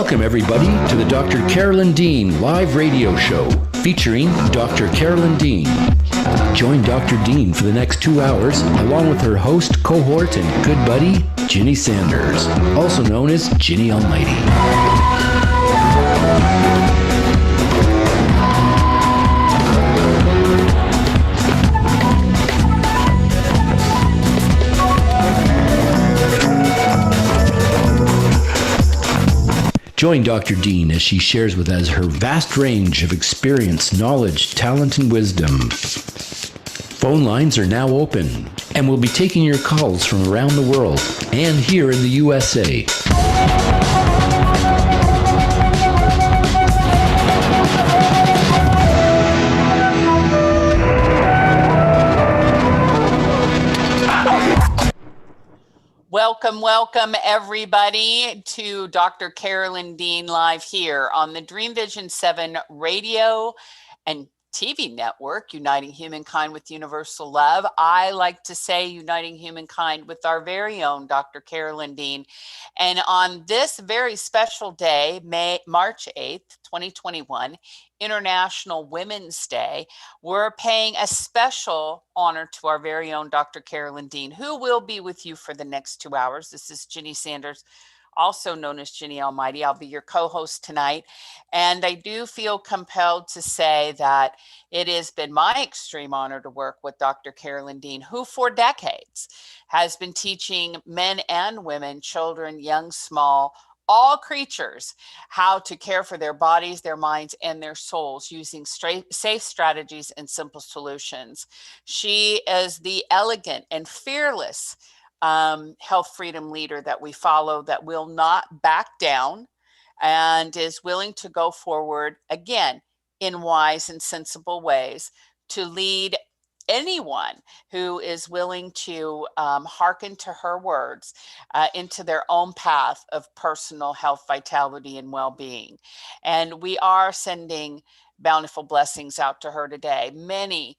Welcome, everybody, to the Dr. Carolyn Dean live radio show featuring Dr. Carolyn Dean. Join Dr. Dean for the next 2 hours, along with her host, cohort, and good buddy, Ginny Sanders, also known as Ginny Almighty. Join Dr. Dean as she shares with us her vast range of experience, knowledge, talent, and wisdom. Phone lines are now open, and we'll be taking your calls from around the world and here in the USA. Welcome everybody to Dr. Carolyn Dean live here on the Dream Vision 7 radio and TV network, uniting humankind with universal love. I like to say uniting humankind with our very own Dr. Carolyn Dean. And on this very special day, March 8th, 2021, International Women's Day, we're paying a special honor to our very own Dr. Carolyn Dean, who will be with you for the next 2 hours. This is Ginny Sanders, also known as Ginny Almighty. I'll be your co-host tonight. And I do feel compelled to say that it has been my extreme honor to work with Dr. Carolyn Dean, who for decades has been teaching men and women, children, young, small, all creatures, how to care for their bodies, their minds, and their souls using safe strategies and simple solutions. She is the elegant and fearless health freedom leader that we follow, that will not back down and is willing to go forward again in wise and sensible ways to lead anyone who is willing to hearken to her words into their own path of personal health, vitality, and well-being. And we are sending bountiful blessings out to her today. Many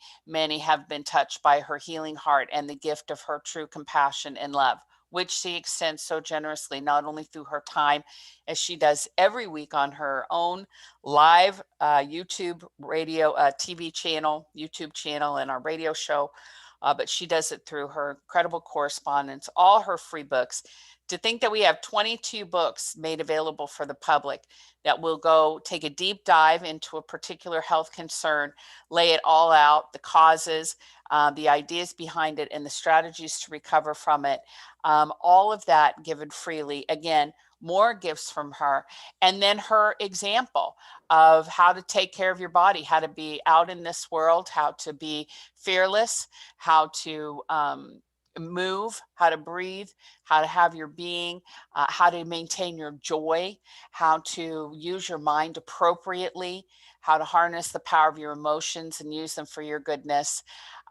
have been touched by her healing heart and the gift of her true compassion and love, which she extends so generously, not only through her time, as she does every week on her own live YouTube radio, TV channel, YouTube channel, and our radio show, but she does it through her incredible correspondence, all her free books. To think that we have 22 books made available for the public that will go take a deep dive into a particular health concern, lay it all out, the causes, the ideas behind it, and the strategies to recover from it. All of that given freely. Again, more gifts from her. And then her example of how to take care of your body, how to be out in this world, how to be fearless, how to move, how to breathe, how to have your being, how to maintain your joy, how to use your mind appropriately, how to harness the power of your emotions and use them for your goodness.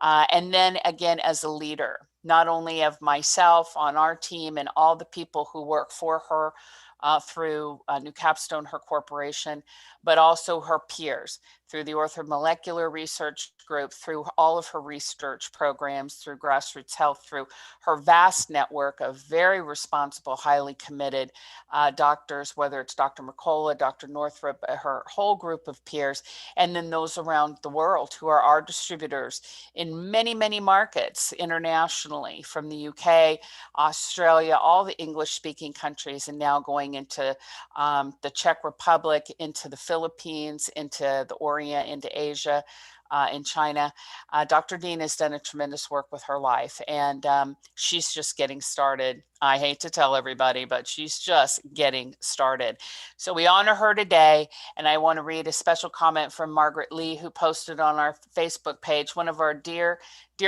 And then again, as a leader, not only of myself on our team and all the people who work for her through New Capstone, her corporation, but also her peers through the Orthomolecular Research Group, through all of her research programs, through Grassroots Health, through her vast network of very responsible, highly committed doctors, whether it's Dr. Mercola, Dr. Northrup, her whole group of peers, and then those around the world who are our distributors in many markets internationally, from the UK, Australia, all the English-speaking countries, and now going into the Czech Republic, into the Philippines, into the Orient, into Asia, in China. Dr. Dean has done a tremendous work with her life, and she's just getting started. I hate to tell everybody, but she's just getting started. So we honor her today, and I want to read a special comment from Margaret Lee, who posted on our Facebook page, one of our dear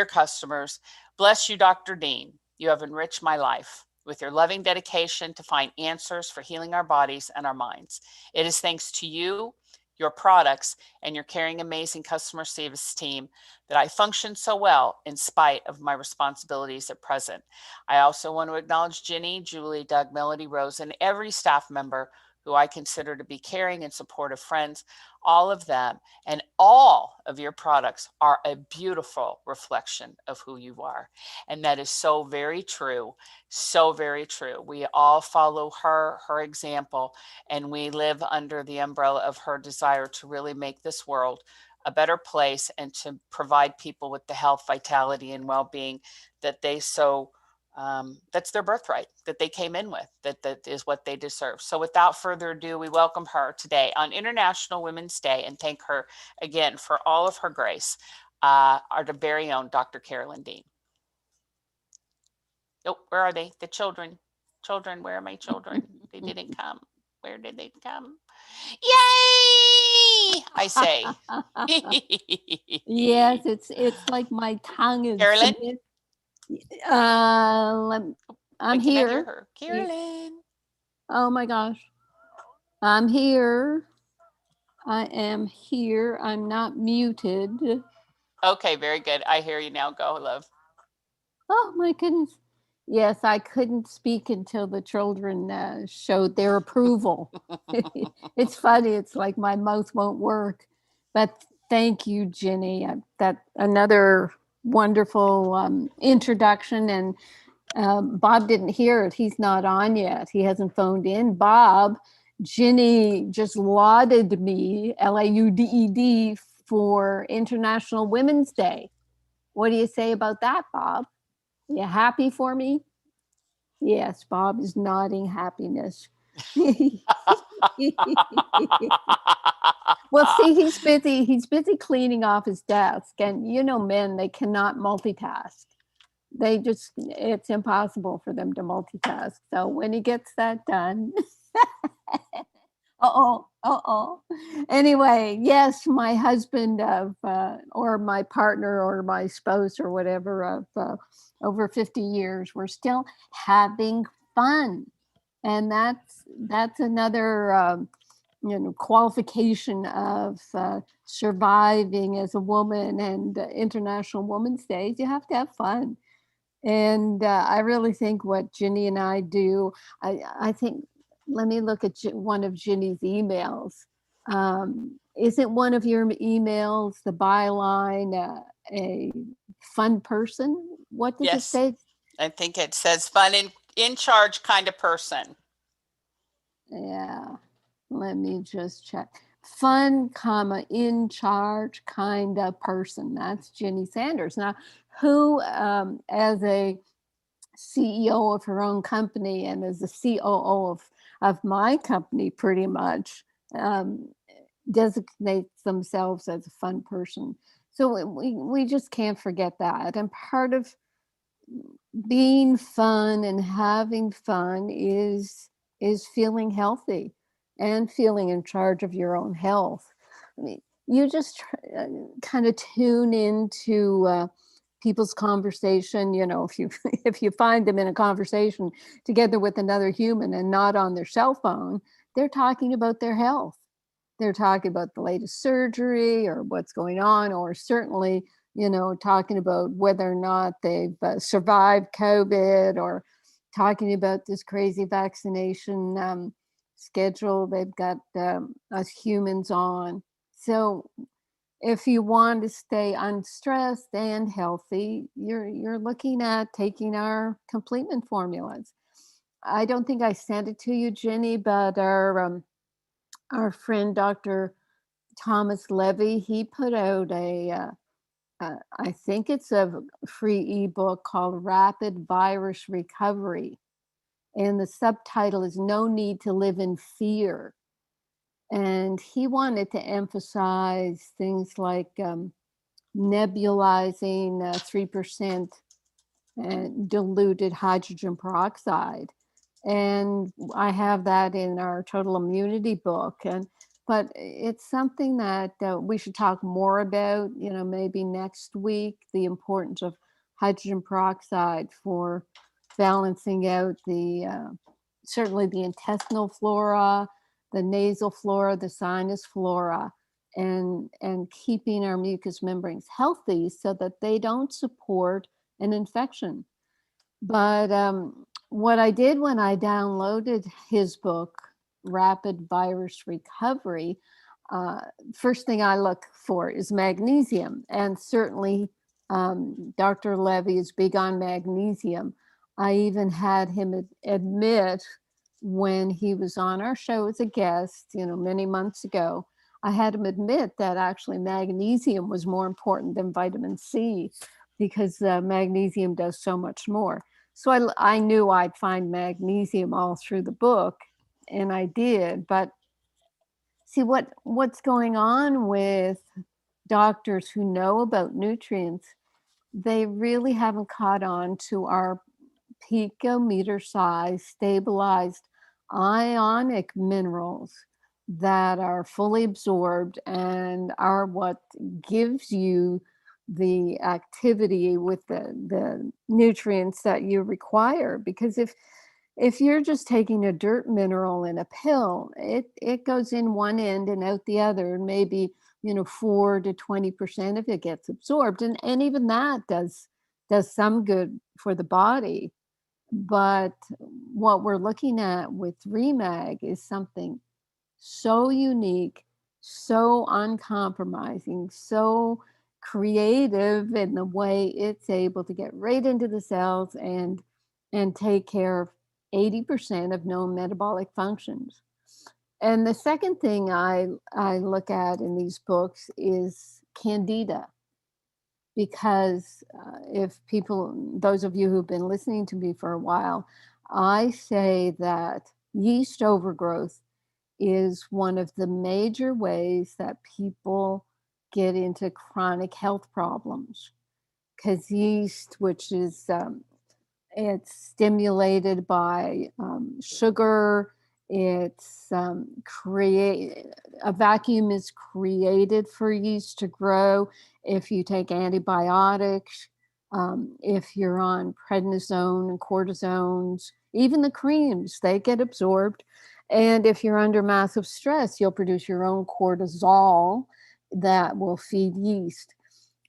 customers. Bless you, Dr. Dean. You have enriched my life with your loving dedication to find answers for healing our bodies and our minds. It is thanks to you, your products, and your caring, amazing customer service team that I function so well in spite of my responsibilities at present. I also want to acknowledge Ginny, Julie, Doug, Melody, Rose, and every staff member who I consider to be caring and supportive friends, all of them and all of your products are a beautiful reflection of who you are. And that is so very true. So very true. We all follow her example, and we live under the umbrella of her desire to really make this world a better place and to provide people with the health, vitality, and well-being that they that's their birthright, that they came in with, that is what they deserve. So without further ado, we welcome her today on International Women's Day and thank her again for all of her grace, our very own Dr. Carolyn Dean. Oh, where are they? The children. Children, where are my children? They didn't come. Where did they come? Yay! I say. Yes, it's like my tongue is. Carolyn? I'm I cannot here. hear her. Carolyn. Oh my gosh. I'm here. I am here. I'm not muted. Okay, very good. I hear you now. Go, love. Oh my goodness. Yes, I couldn't speak until the children showed their approval. It's funny. It's like my mouth won't work. But thank you, Ginny. That another wonderful introduction. And Bob didn't hear it. He's not on yet. He hasn't phoned in. Bob, Ginny just lauded me, Lauded, for International Women's Day. What do you say about that, Bob? You happy for me? Yes, Bob is nodding happiness. Well, see, he's busy cleaning off his desk. And you know, men, they cannot multitask. It's impossible for them to multitask. So when he gets that done, Anyway, yes, my husband or my partner or my spouse or whatever of over 50 years, we're still having fun. And that's another qualification of surviving as a woman and International Women's Day. You have to have fun. And I really think what Ginny and I do, I think, let me look at one of Ginny's emails. Isn't one of your emails, the byline, a fun person? What does it say? I think it says fun and in charge kind of person. Yeah, let me just check. Fun, in charge kind of person. That's Ginny Sanders. Now, who, as a CEO of her own company and as the COO of my company, pretty much designates themselves as a fun person. So we just can't forget that. And part of being fun and having fun is feeling healthy and feeling in charge of your own health. I mean, you just kind of tune into people's conversation. You know, if you find them in a conversation together with another human and not on their cell phone, they're talking about their health. They're talking about the latest surgery or what's going on, or certainly, talking about whether or not they've survived COVID, or talking about this crazy vaccination schedule they've got us humans on. So if you want to stay unstressed and healthy, you're looking at taking our complement formulas. I don't think I sent it to you, Ginny, but our friend Dr. Thomas Levy, he put out I think it's a free ebook called Rapid Virus Recovery. And the subtitle is No Need to Live in Fear. And he wanted to emphasize things like nebulizing 3% diluted hydrogen peroxide. And I have that in our total immunity book. But it's something that we should talk more about, maybe next week, the importance of hydrogen peroxide for balancing out certainly the intestinal flora, the nasal flora, the sinus flora, and keeping our mucous membranes healthy so that they don't support an infection. But what I did when I downloaded his book rapid virus recovery, first thing I look for is magnesium. And certainly Dr. Levy is big on magnesium. I even had him admit when he was on our show as a guest, many months ago, I had him admit that actually magnesium was more important than vitamin C because magnesium does so much more. So I knew I'd find magnesium all through the book, and I did. But see, what's going on with doctors who know about nutrients, they really haven't caught on to our picometer size stabilized ionic minerals that are fully absorbed and are what gives you the activity with the nutrients that you require. Because if you're just taking a dirt mineral in a pill, it goes in one end and out the other, and maybe 4 to 20% of it gets absorbed, and even that does some good for the body. But what we're looking at with Remag is something so unique, so uncompromising, so creative in the way it's able to get right into the cells and take care of 80% of known metabolic functions. And the second thing I look at in these books is Candida, because if those of you who've been listening to me for a while, I say that yeast overgrowth is one of the major ways that people get into chronic health problems, because yeast, which is it's stimulated by sugar. It's a vacuum is created for yeast to grow if you take antibiotics, if you're on prednisone and cortisones, even the creams, they get absorbed. And if you're under massive stress, you'll produce your own cortisol that will feed yeast.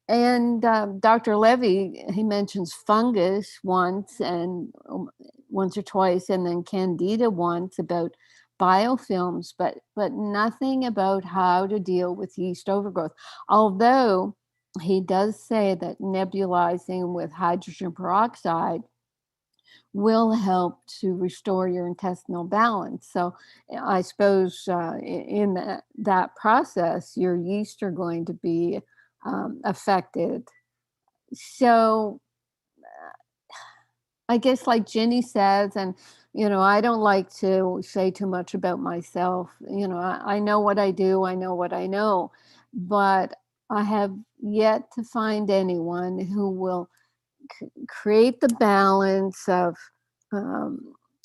And Dr. Levy, he mentions fungus once or twice, and then Candida once about biofilms, but nothing about how to deal with yeast overgrowth. Although he does say that nebulizing with hydrogen peroxide will help to restore your intestinal balance. So I suppose in that process, your yeast are going to be affected. So I guess like Ginny says, and I don't like to say too much about myself. I know what I do, I know what I know, but I have yet to find anyone who will create the balance of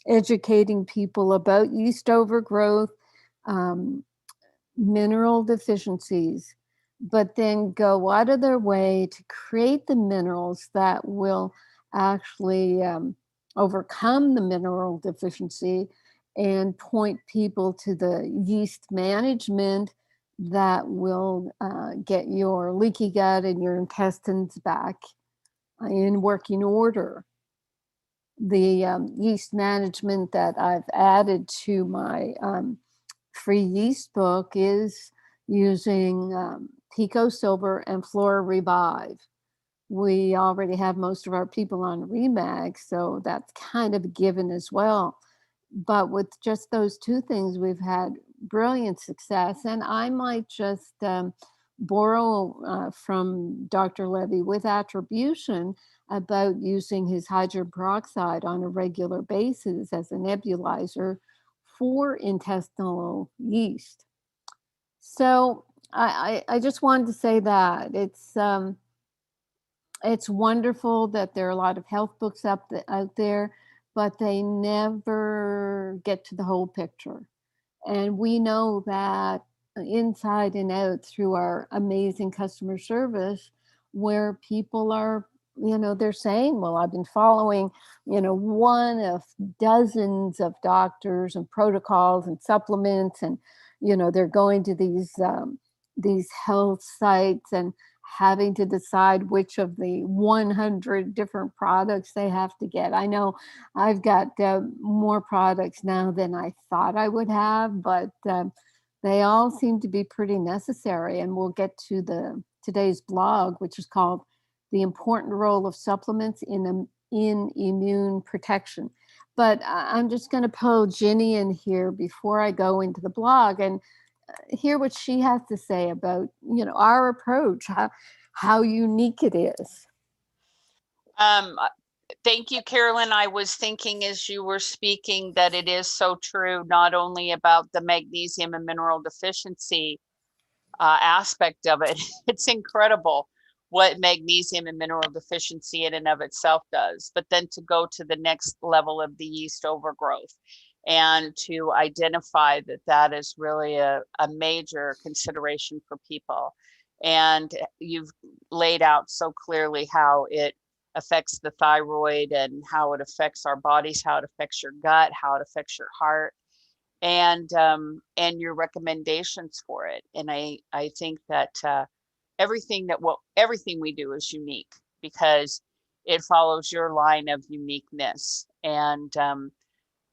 educating people about yeast overgrowth, mineral deficiencies, but then go out of their way to create the minerals that will actually overcome the mineral deficiency and point people to the yeast management that will get your leaky gut and your intestines back in working order. The yeast management that I've added to my free yeast book is using Pico Silver and Flora Revive. We already have most of our people on Remag, so that's kind of a given as well. But with just those two things, we've had brilliant success. And I might just borrow from Dr. Levy with attribution about using his hydrogen peroxide on a regular basis as a nebulizer for intestinal yeast. So I just wanted to say that it's wonderful that there are a lot of health books out there, but they never get to the whole picture. And we know that inside and out through our amazing customer service, where people are, they're saying, well, I've been following, one of dozens of doctors and protocols and supplements, and, they're going to these health sites, and having to decide which of the 100 different products they have to get. I know I've got more products now than I thought I would have, but they all seem to be pretty necessary. And we'll get to today's blog, which is called "The Important Role of Supplements in Immune Protection." But I'm just going to pull Ginny in here before I go into the blog and hear what she has to say about, our approach, how unique it is. Thank you, Carolyn. I was thinking as you were speaking that it is so true, not only about the magnesium and mineral deficiency aspect of it. It's incredible what magnesium and mineral deficiency in and of itself does, but then to go to the next level of the yeast overgrowth and to identify that that is really a major consideration for people. And you've laid out so clearly how it affects the thyroid and how it affects our bodies, how it affects your gut, how it affects your heart, and your recommendations for it. And I think that everything we do is unique because it follows your line of uniqueness. And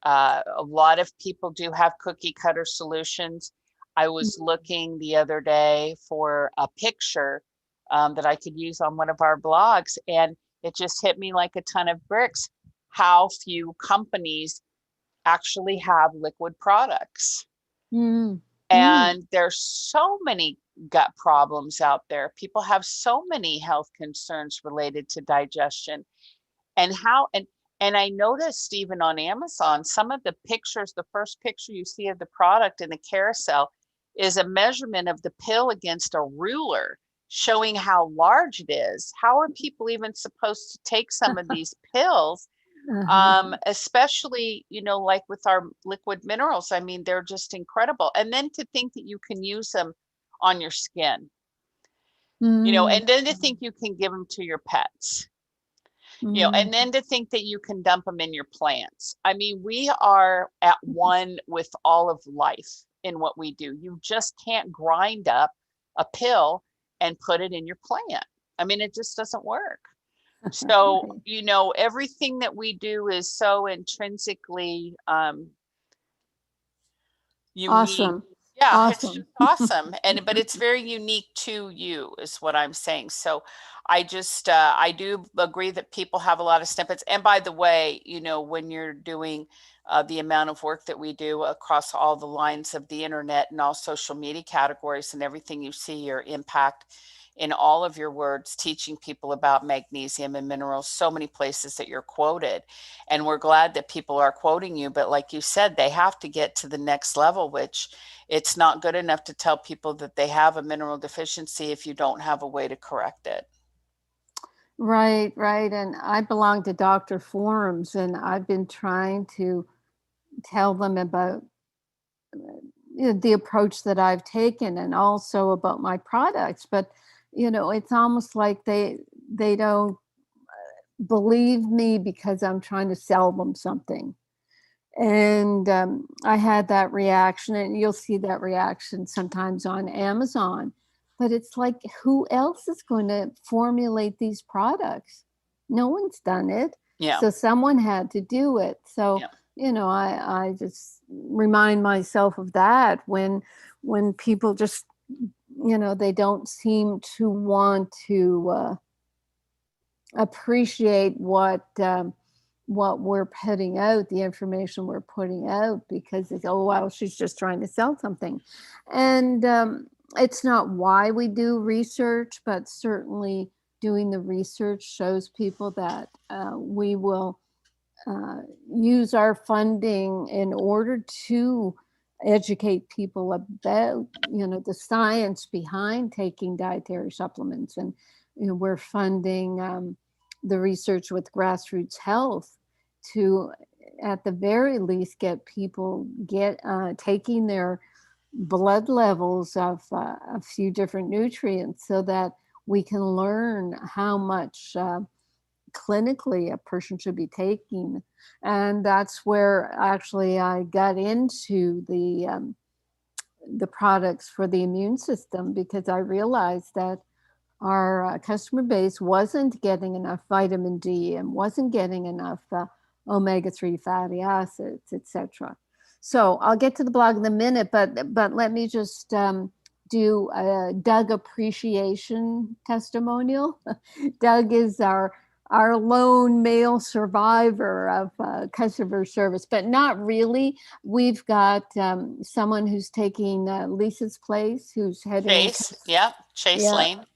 a lot of people do have cookie cutter solutions. I was looking the other day for a picture that I could use on one of our blogs, and it just hit me like a ton of bricks how few companies actually have liquid products. And there's so many gut problems out there. People have so many health concerns related to digestion. And I noticed even on Amazon, some of the pictures, the first picture you see of the product in the carousel is a measurement of the pill against a ruler, showing how large it is. How are people even supposed to take some of these pills? Especially, like with our liquid minerals. I mean, they're just incredible. And then to think that you can use them on your skin, and then to think you can give them to your pets, and then to think that you can dump them in your plants. I mean, we are at one with all of life in what we do. You just can't grind up a pill and put it in your plant. I mean, it just doesn't work. So, everything that we do is so intrinsically unique. Awesome. Yeah, awesome. It's just awesome. But it's very unique to you is what I'm saying. So I just, I do agree that people have a lot of snippets. And by the way, when you're doing the amount of work that we do across all the lines of the internet and all social media categories and everything you see, your impact in all of your words, teaching people about magnesium and minerals, so many places that you're quoted. And we're glad that people are quoting you. But like you said, they have to get to the next level, which it's not good enough to tell people that they have a mineral deficiency if you don't have a way to correct it. Right. And I belong to doctor forums, and I've been trying to tell them about the approach that I've taken and also about my products. But, it's almost like they don't believe me because I'm trying to sell them something. And I had that reaction, and you'll see that reaction sometimes on Amazon. But it's like, who else is going to formulate these products? No one's done it. Yeah. So someone had to do it. So, I just remind myself of that when people just, they don't seem to want to appreciate what we're putting out, the information we're putting out, because it's, oh, well, she's just trying to sell something. And it's not why we do research, but certainly doing the research shows people that we will use our funding in order to educate people about, the science behind taking dietary supplements. And, we're funding the research with Grassroots Health to, at the very least, get people taking their blood levels of a few different nutrients so that we can learn how much clinically a person should be taking. And that's where actually I got into the products for the immune system, because I realized that our customer base wasn't getting enough vitamin D and wasn't getting enough omega-3 fatty acids, etc. So I'll get to the blog in a minute, but let me just do a Doug appreciation testimonial. Doug is our lone male survivor of customer service, but not really. We've got someone who's taking Lisa's place, who's heading Chase. Yep. Chase yeah. Lane.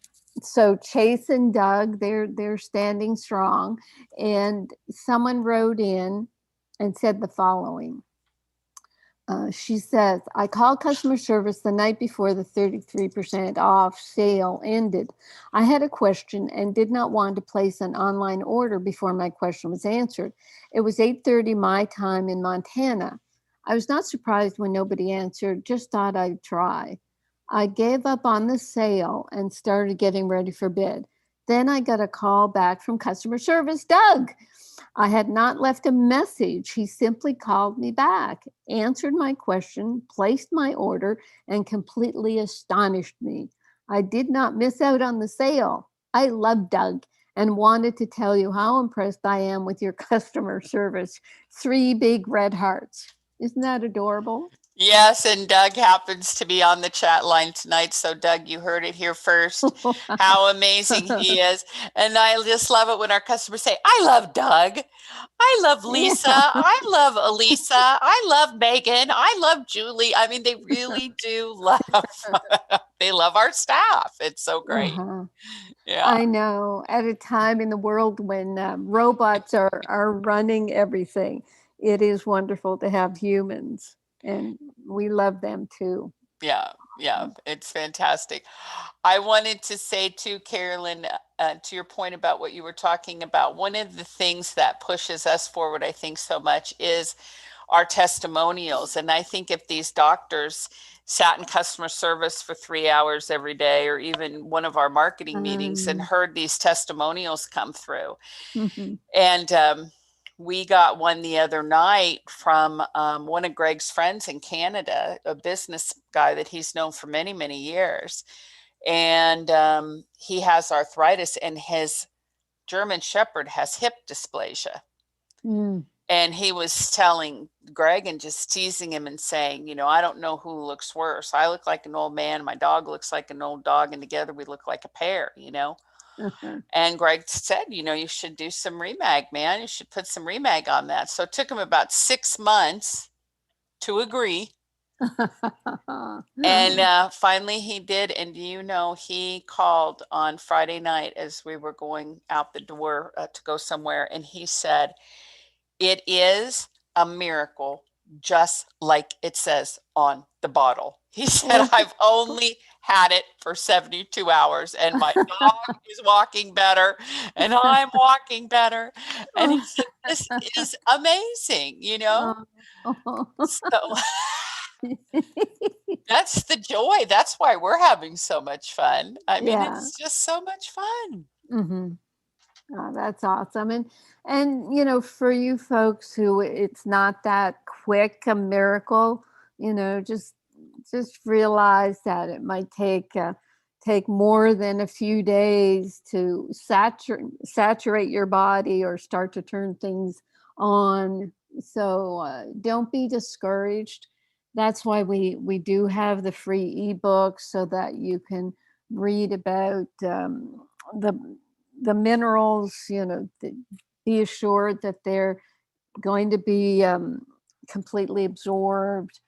So Chase and Doug, they're standing strong. And someone wrote in and said the following. She says, I called customer service the night before the 33% off sale ended. I had a question and did not want to place an online order before my question was answered. It was 8:30 my time in Montana. I was not surprised when nobody answered, just thought I'd try. I gave up on the sale and started getting ready for bed. Then I got a call back from customer service, Doug. I had not left a message. He simply called me back, answered my question, placed my order, and completely astonished me. I did not miss out on the sale. I love Doug and wanted to tell you how impressed I am with your customer service. 3 big red hearts. Isn't that adorable? Yes, and Doug happens to be on the chat line tonight. So, Doug, you heard it here first, how amazing he is. And I just love it when our customers say, I love Doug. I love Lisa. Yeah. I love Elisa. I love Megan. I love Julie. I mean, they really do love, they love our staff. It's so great. Uh-huh. Yeah. I know. At a time in the world when robots are running everything, it is wonderful to have humans, and we love them too. Yeah, it's fantastic. I wanted to say too, Carolyn, to your point about what you were talking about, one of the things that pushes us forward, I think, so much is our testimonials. And I think if these doctors sat in customer service for 3 hours every day, or even one of our marketing meetings, and heard these testimonials come through. Mhm. And we got one the other night from one of Greg's friends in Canada, a business guy that he's known for many, many years. And he has arthritis, and his German Shepherd has hip dysplasia. Mm. And he was telling Greg and just teasing him and saying, I don't know who looks worse. I look like an old man. My dog looks like an old dog. And together we look like a pair, Uh-huh. And Greg said, you should do some Remag, man. You should put some Remag on that. So it took him about 6 months to agree. And finally he did. And he called on Friday night as we were going out the door to go somewhere. And he said, it is a miracle, just like it says on the bottle. He said, I've only had it for 72 hours and my dog is walking better and I'm walking better. And he said, this is amazing, So that's the joy. That's why we're having so much fun. I mean, Yeah. it's just so much fun. Mm-hmm. Oh, that's awesome. And for you folks who it's not that quick a miracle, just realize that it might take more than a few days to saturate your body or start to turn things on. So don't be discouraged. That's why we do have the free ebooks so that you can read about the minerals, be assured that they're going to be completely absorbed,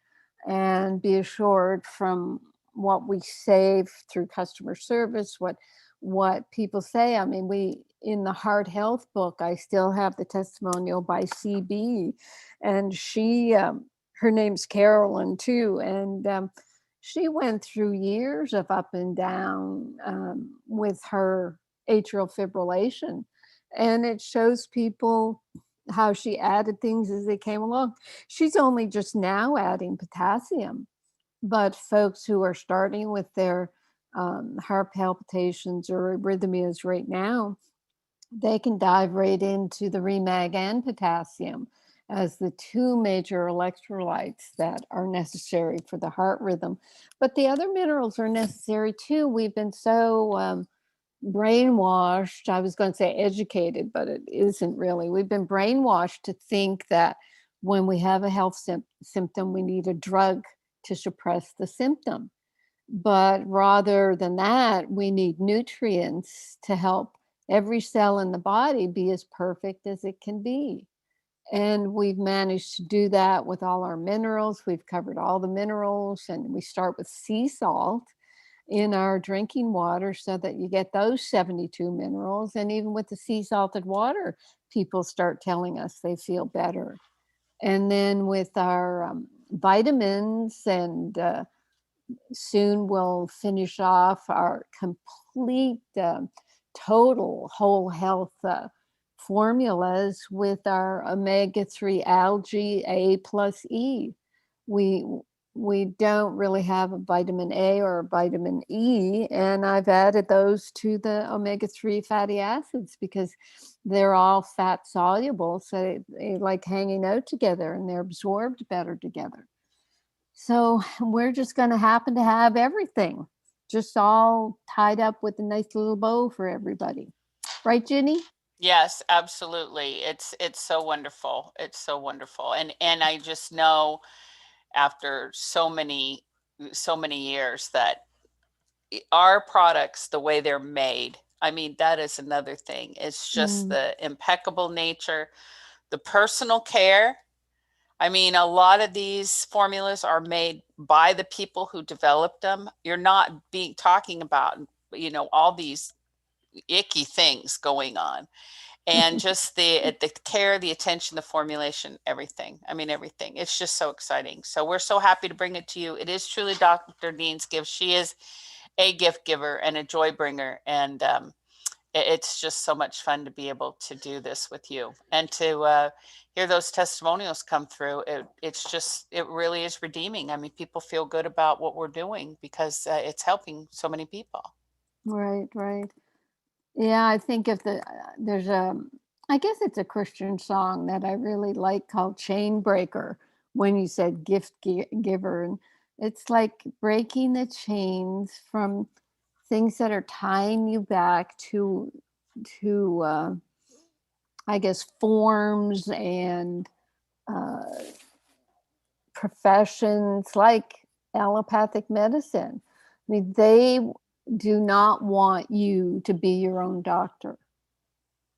and be assured from what we say through customer service, what people say. I mean, in the heart health book, I still have the testimonial by CB, and she, her name's Carolyn too. And she went through years of up and down with her atrial fibrillation, and it shows people how she added things as they came along. She's only just now adding potassium, but folks who are starting with their heart palpitations or arrhythmias right now, they can dive right into the Remag and potassium as the 2 major electrolytes that are necessary for the heart rhythm. But the other minerals are necessary too. We've been so brainwashed. I was going to say educated, but it isn't really. We've been brainwashed to think that when we have a health symptom, we need a drug to suppress the symptom. But rather than that, we need nutrients to help every cell in the body be as perfect as it can be. And we've managed to do that with all our minerals. We've covered all the minerals, and we start with sea salt in our drinking water so that you get those 72 minerals. And even with the sea salted water, people start telling us they feel better. And then with our vitamins, and soon we'll finish off our complete total whole health formulas with our omega-3 algae A plus E. We don't really have a vitamin A or a vitamin E, and I've added those to the omega-3 fatty acids because they're all fat soluble, so they like hanging out together and they're absorbed better together. So we're just going to happen to have everything just all tied up with a nice little bow for everybody. Right, Ginny? Yes, absolutely. It's so wonderful. It's so wonderful. And I just know after so many years that our products, the way they're made, I mean, that is another thing. It's just the impeccable nature, the personal care. I mean, a lot of these formulas are made by the people who developed them. You're not talking about, all these icky things going on. And just the care, the attention, the formulation, everything. I mean, everything. It's just so exciting. So we're so happy to bring it to you. It is truly Dr. Dean's gift. She is a gift giver and a joy bringer. And it's just so much fun to be able to do this with you and to hear those testimonials come through. It really is redeeming. I mean, people feel good about what we're doing because it's helping so many people. Right, right. Yeah, I think if there's I guess it's a Christian song that I really like called Chain Breaker, when you said gift giver. And it's like breaking the chains from things that are tying you back to I guess, forms and professions like allopathic medicine. I mean, they do not want you to be your own doctor.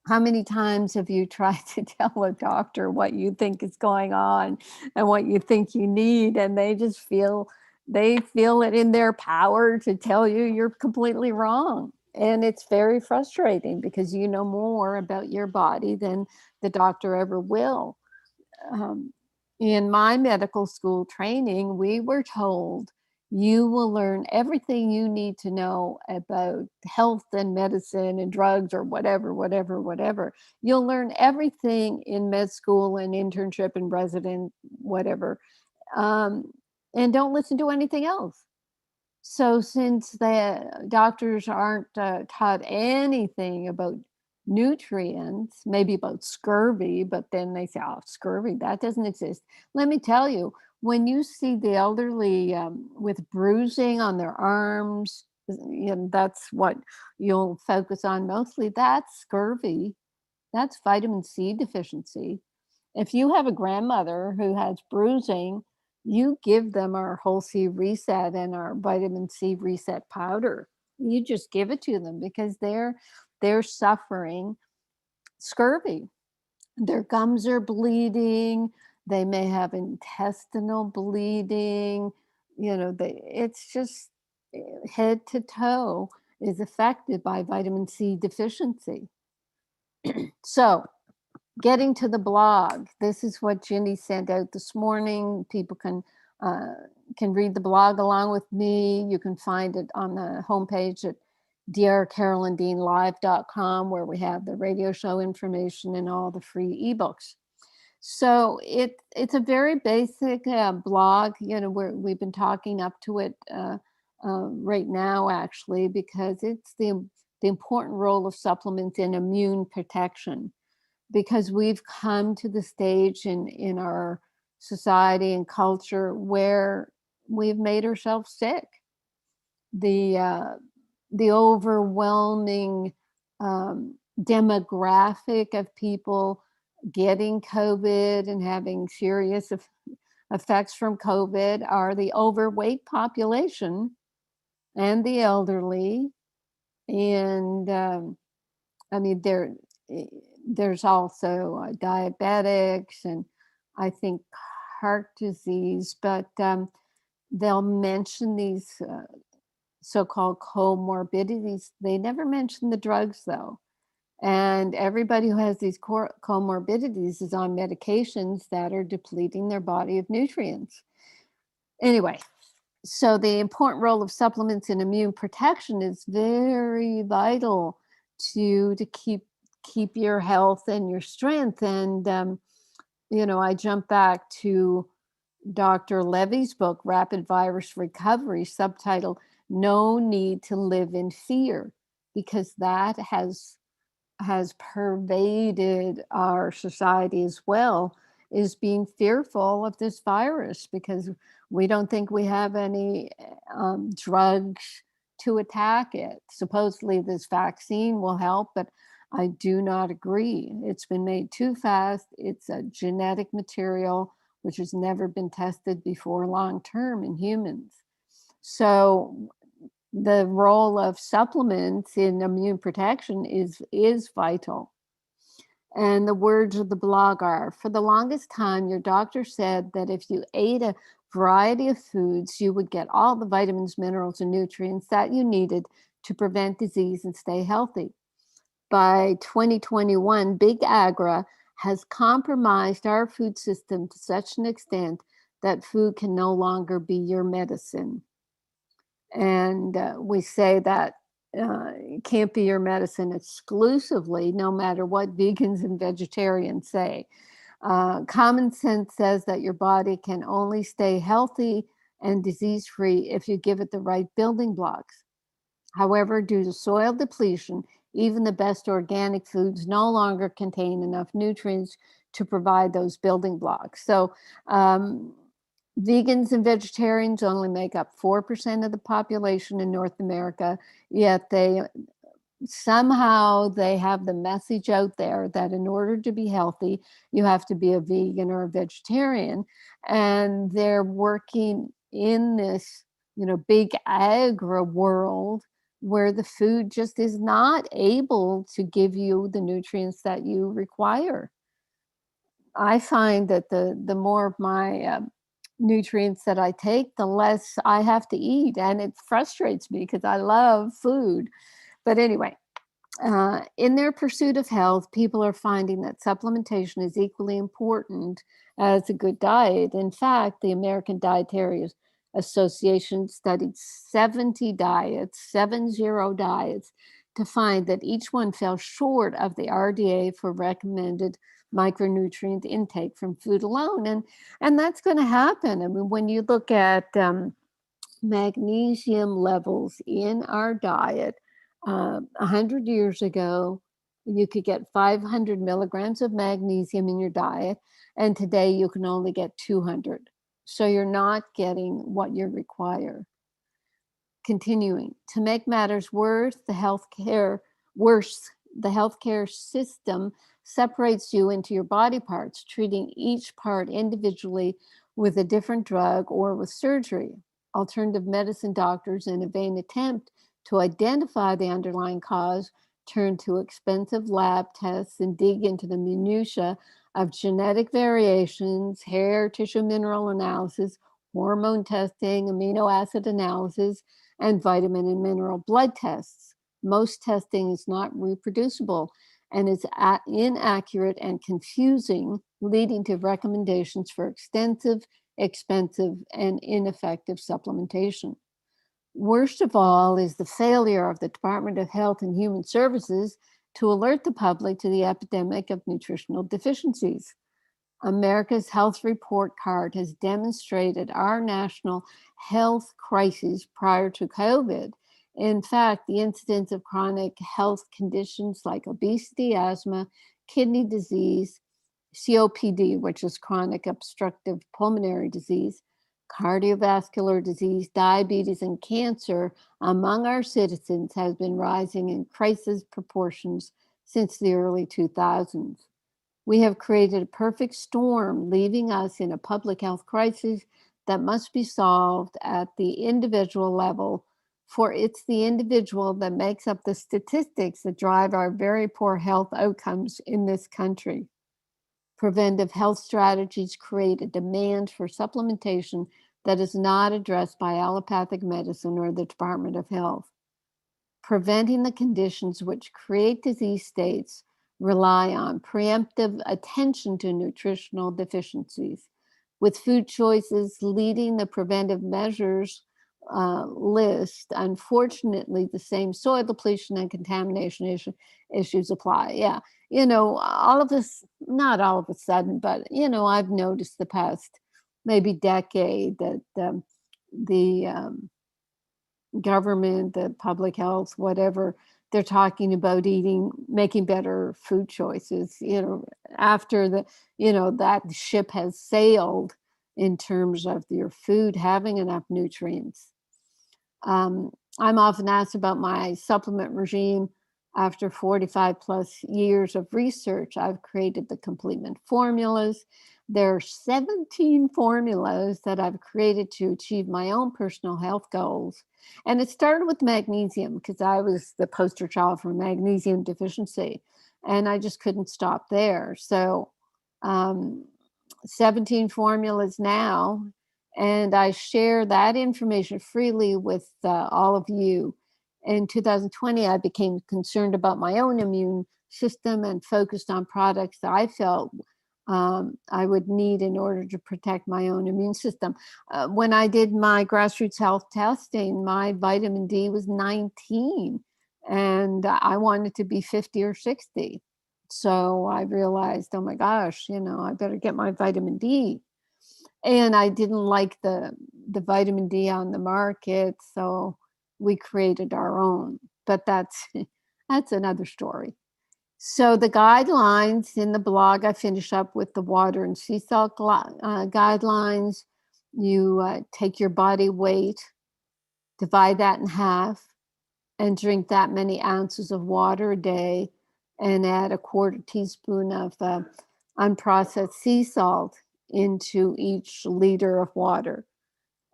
How many times have you tried to tell a doctor what you think is going on and what you think you need, and they feel it in their power to tell you you're completely wrong? And it's very frustrating because you know more about your body than the doctor ever will. In my medical school training, we were told you will learn everything you need to know about health and medicine and drugs or whatever. You'll learn everything in med school and internship and resident, whatever. And don't listen to anything else. So since the doctors aren't taught anything about nutrients, maybe about scurvy, but then they say, oh, scurvy, that doesn't exist. Let me tell you, when you see the elderly with bruising on their arms, that's what you'll focus on mostly. That's scurvy. That's vitamin C deficiency. If you have a grandmother who has bruising, you give them our whole C reset and our vitamin C reset powder. You just give it to them because they're suffering scurvy. Their gums are bleeding. They may have intestinal bleeding. It's just head to toe is affected by vitamin C deficiency. So getting to the blog, this is what Ginny sent out this morning. People can read the blog along with me. You can find it on the homepage at drcarolyndeanlive.com, where we have the radio show information and all the free ebooks. So it's a very basic blog. We've been talking up to it right now, actually, because it's the important role of supplements in immune protection. Because we've come to the stage in our society and culture where we've made ourselves sick. The the overwhelming demographic of people getting COVID and having serious effects from COVID are the overweight population and the elderly. And I mean, there's also diabetics and I think heart disease, but they'll mention these so-called comorbidities. They never mention the drugs though. And everybody who has these comorbidities is on medications that are depleting their body of nutrients. Anyway, so the important role of supplements in immune protection is very vital to keep your health and your strength. And I jump back to Dr. Levy's book, Rapid Virus Recovery, subtitled "No Need to Live in Fear," because that has pervaded our society as well, is being fearful of this virus because we don't think we have any drugs to attack it. Supposedly this vaccine will help, but I do not agree. It's been made too fast. It's a genetic material which has never been tested before long term in humans. So the role of supplements in immune protection is vital. And the words of the blog are, for the longest time, your doctor said that if you ate a variety of foods, you would get all the vitamins, minerals, and nutrients that you needed to prevent disease and stay healthy. By 2021, Big Agra has compromised our food system to such an extent that food can no longer be your medicine. And we say that it can't be your medicine exclusively, no matter what vegans and vegetarians say. Commonsense says that your body can only stay healthy and disease-free if you give it the right building blocks. However, due to soil depletion, even the best organic foods no longer contain enough nutrients to provide those building blocks. So vegans and vegetarians only make up 4% of the population in North America, yet they have the message out there that in order to be healthy, you have to be a vegan or a vegetarian. And they're working in this, big Agra world where the food just is not able to give you the nutrients that you require. I find that the more of my nutrients that I take, the less I have to eat. And it frustrates me because I love food. But anyway, in their pursuit of health, people are finding that supplementation is equally important as a good diet. In fact, the American Dietary Association studied 70 diets, 70 diets, to find that each one fell short of the RDA for recommended micronutrient intake from food alone. And that's going to happen. I mean, when you look at magnesium levels in our diet, 100 years ago, you could get 500 milligrams of magnesium in your diet, and today you can only get 200. So you're not getting what you require. Continuing, to make matters worse, the healthcare system separates you into your body parts, treating each part individually with a different drug or with surgery. Alternative medicine doctors, in a vain attempt to identify the underlying cause, turn to expensive lab tests and dig into the minutiae of genetic variations, hair tissue mineral analysis, hormone testing, amino acid analysis, and vitamin and mineral blood tests. Most testing is not reproducible and is inaccurate and confusing, leading to recommendations for extensive, expensive, and ineffective supplementation. Worst of all is the failure of the Department of Health and Human Services to alert the public to the epidemic of nutritional deficiencies. America's Health Report Card has demonstrated our national health crises prior to COVID. In fact, the incidence of chronic health conditions like obesity, asthma, kidney disease, COPD, which is chronic obstructive pulmonary disease, Cardiovascular disease, diabetes, and cancer among our citizens has been rising in crisis proportions since the early 2000s. We have created a perfect storm, leaving us in a public health crisis that must be solved at the individual level, for it's the individual that makes up the statistics that drive our very poor health outcomes in this country. Preventive health strategies create a demand for supplementation that is not addressed by allopathic medicine or the Department of Health. Preventing the conditions which create disease states rely on preemptive attention to nutritional deficiencies, with food choices leading the preventive measures list. Unfortunately, the same soil depletion and contamination issues apply. Yeah, all of this, not all of a sudden, but, I've noticed the past maybe decade that the government, the public health, whatever, they're talking about making better food choices, after that ship has sailed in terms of your food having enough nutrients. I'm often asked about my supplement regime. After 45 plus years of research, I've created the Complement formulas. There are 17 formulas that I've created to achieve my own personal health goals. And it started with magnesium because I was the poster child for magnesium deficiency, and I just couldn't stop there. So 17 formulas now, and I share that information freely with all of you. In 2020, I became concerned about my own immune system and focused on products that I felt I would need in order to protect my own immune system. When I did my grassroots health testing, my vitamin D was 19, and I wanted to be 50 or 60. So I realized, oh my gosh, I better get my vitamin D. And I didn't like the vitamin D on the market, so we created our own. But that's another story. So the guidelines in the blog, I finish up with the water and sea salt guidelines. You take your body weight, divide that in half, and drink that many ounces of water a day, and add a quarter teaspoon of unprocessed sea salt into each liter of water.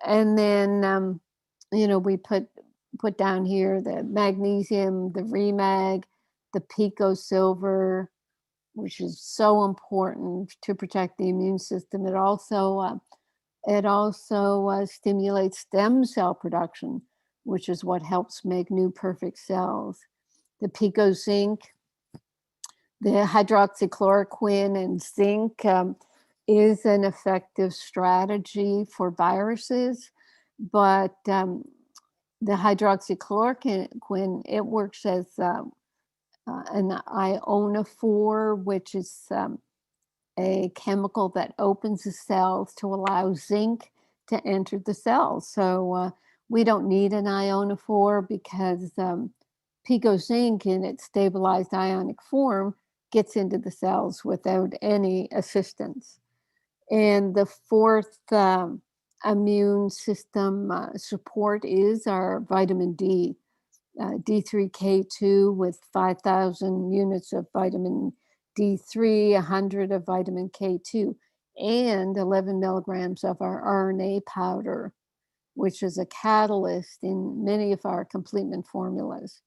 And then, we put down here the magnesium, the Remag, the Pico Silver, which is so important to protect the immune system. It also stimulates stem cell production, which is what helps make new perfect cells. The Pico Zinc, the hydroxychloroquine and zinc is an effective strategy for viruses, but the hydroxychloroquine, it works as an ionophore, which is a chemical that opens the cells to allow zinc to enter the cells. So we don't need an ionophore because Pico Zinc in its stabilized ionic form gets into the cells without any assistance. And the fourth immune system support is our vitamin D, D3K2 with 5,000 units of vitamin D3, 100 of vitamin K2, and 11 milligrams of our RNA powder, which is a catalyst in many of our Complement formulas.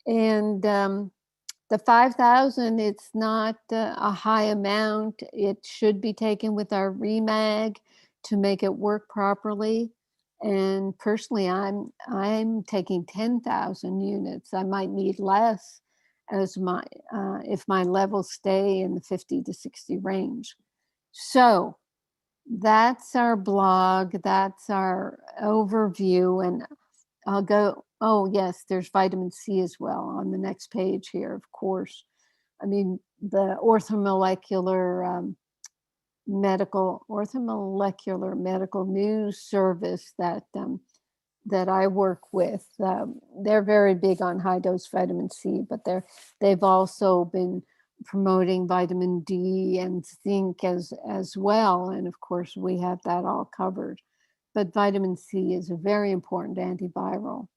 And the 5,000, it's not a high amount. It should be taken with our Remag to make it work properly. And personally, I'm taking 10,000 units. I might need less as if my levels stay in the 50 to 60 range. So that's our blog. That's our overview. And I'll go, oh yes, there's vitamin C as well on the next page here, of course. I mean, the orthomolecular medical news service that I work with, they're very big on high dose vitamin C, but they've also been promoting vitamin D and zinc as well. And of course, we have that all covered. but vitamin C is a very important antiviral.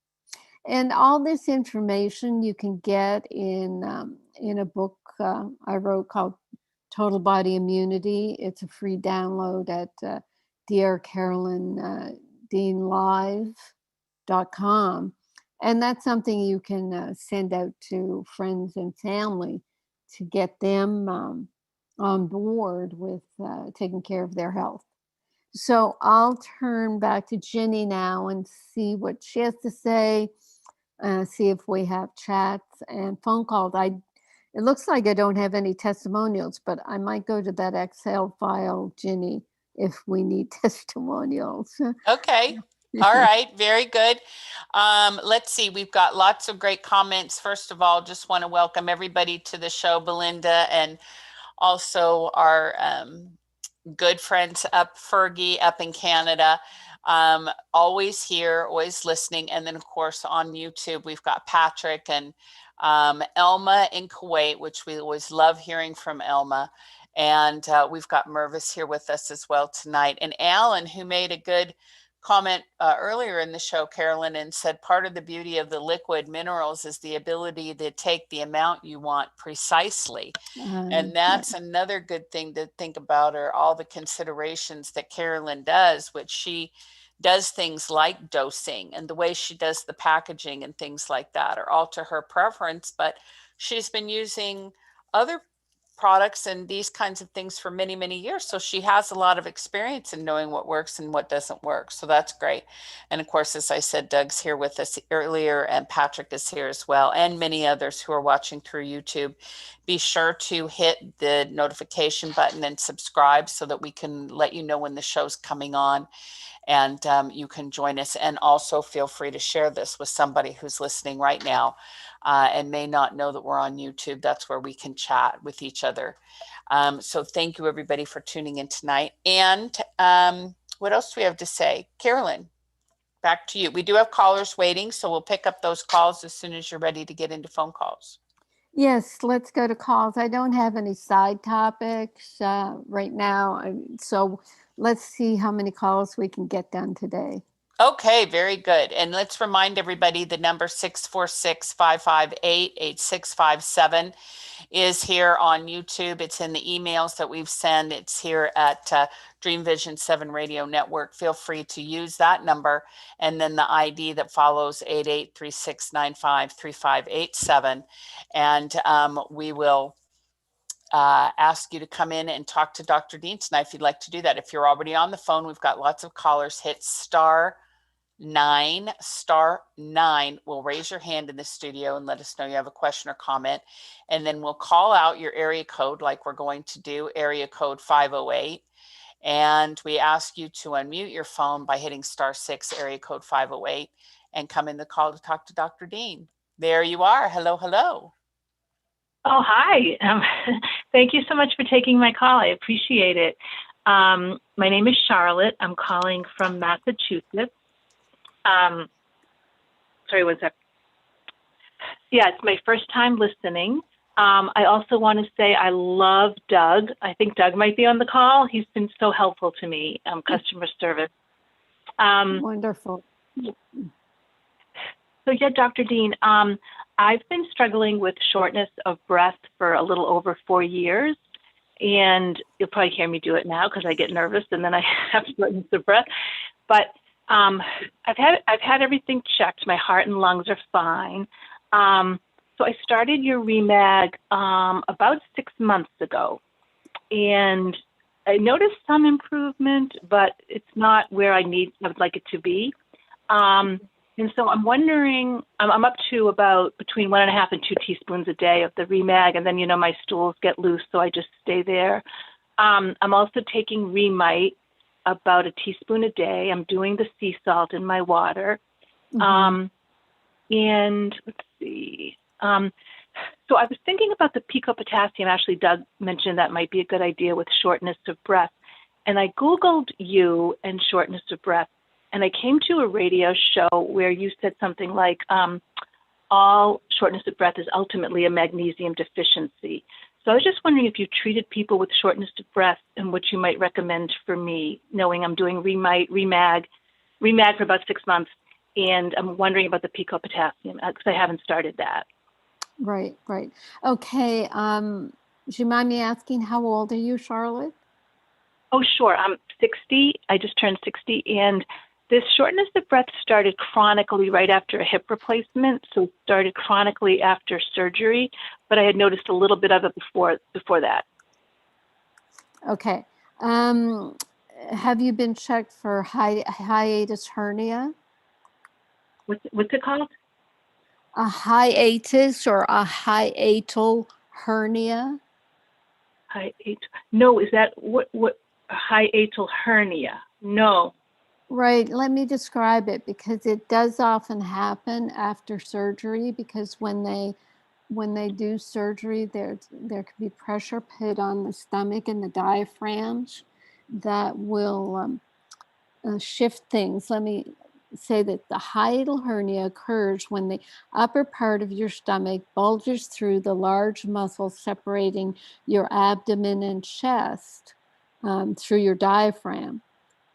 And all this information you can get in a book I wrote called Total Body Immunity. It's a free download at Dear Carolyn DeanLive.com. And that's something you can send out to friends and family to get them on board with taking care of their health. So I'll turn back to Ginny now and see what she has to say, see if we have chats and phone calls. It looks like I don't have any testimonials, but I might go to that Excel file, Ginny, if we need testimonials. Okay. All right. Very good. Let's see. We've got lots of great comments. First of all, just want to welcome everybody to the show, Belinda, and also our good friends up, Fergie up in Canada. Always here, always listening. And then, of course, on YouTube, we've got Patrick and Elma in Kuwait, which we always love hearing from Elma. And we've got Mervis here with us as well tonight. And Alan, who made a good comment earlier in the show, Carolyn, and said part of the beauty of the liquid minerals is the ability to take the amount you want precisely. And that's another good thing to think about, are all the considerations that Carolyn does, which she does things like dosing, and the way she does the packaging and things like that are all to her preference. But she's been using other products and these kinds of things for many, many years. So she has a lot of experience in knowing what works and what doesn't work. So that's great. And of course, as I said, Doug's here with us earlier, and Patrick is here as well, and many others who are watching through YouTube. Be sure to hit the notification button and subscribe so that we can let you know when the show's coming on, and you can join us. And also feel free to share this with somebody who's listening right now and may not know that we're on YouTube. That's where we can chat with each other. So thank you, everybody, for tuning in tonight. And what else do we have to say? Carolyn, back to you. We do have callers waiting, so we'll pick up those calls as soon as you're ready to get into phone calls. Yes, let's go to calls. I don't have any side topics right now, so let's see how many calls we can get done today. Okay, very good. And let's remind everybody the number 646-558-8657 is here on YouTube. It's in the emails that we've sent. It's here at Dream Vision 7 Radio Network. Feel free to use that number, and then the ID that follows 8836953587. And we will ask you to come in and talk to Dr. Dean tonight if you'd like to do that. If you're already on the phone, we've got lots of callers. Hit *9. *9 will raise your hand in the studio and let us know you have a question or comment. And then we'll call out your area code, like we're going to do, area code 508. And we ask you to unmute your phone by hitting *6, area code 508, and come in the call to talk to Dr. Dean. There you are. Hello, hello. Oh, hi. Thank you so much for taking my call. I appreciate it. My name is Charlotte. I'm calling from Massachusetts. Sorry, one sec. Yeah, it's my first time listening. I also want to say I love Doug. I think Doug might be on the call. He's been so helpful to me, customer service. Wonderful. So yeah, Dr. Dean, I've been struggling with shortness of breath for a little over 4 years, and you'll probably hear me do it now because I get nervous and then I have shortness of breath. But I've had everything checked. My heart and lungs are fine. So I started your Remag about 6 months ago, and I noticed some improvement, but it's not where I would like it to be. And so I'm wondering, I'm up to about between 1.5 and 2 teaspoons a day of the Remag, and then, my stools get loose, so I just stay there. I'm also taking Remite, about a teaspoon a day. I'm doing the sea salt in my water. Mm-hmm. And let's see. So I was thinking about the pico potassium. Actually, Doug mentioned that might be a good idea with shortness of breath. And I Googled you and shortness of breath, and I came to a radio show where you said something like, all shortness of breath is ultimately a magnesium deficiency. So I was just wondering if you treated people with shortness of breath and what you might recommend for me, knowing I'm doing Remite, Remag, remag for about 6 months, and I'm wondering about the pico potassium because I haven't started that. Right, right. Okay. Do you mind me asking, how old are you, Charlotte? Oh, sure. I'm 60. I just turned 60, and this shortness of breath started chronically right after a hip replacement. So it started chronically after surgery, but I had noticed a little bit of it before that. Okay. Have you been checked for hiatus hernia? What's it called? A hiatus or a hiatal hernia? No, is that what hiatal hernia? No. Right. Let me describe it, because it does often happen after surgery, because when they do surgery, there can be pressure put on the stomach and the diaphragms that will shift things. Let me say that the hiatal hernia occurs when the upper part of your stomach bulges through the large muscles separating your abdomen and chest through your diaphragm.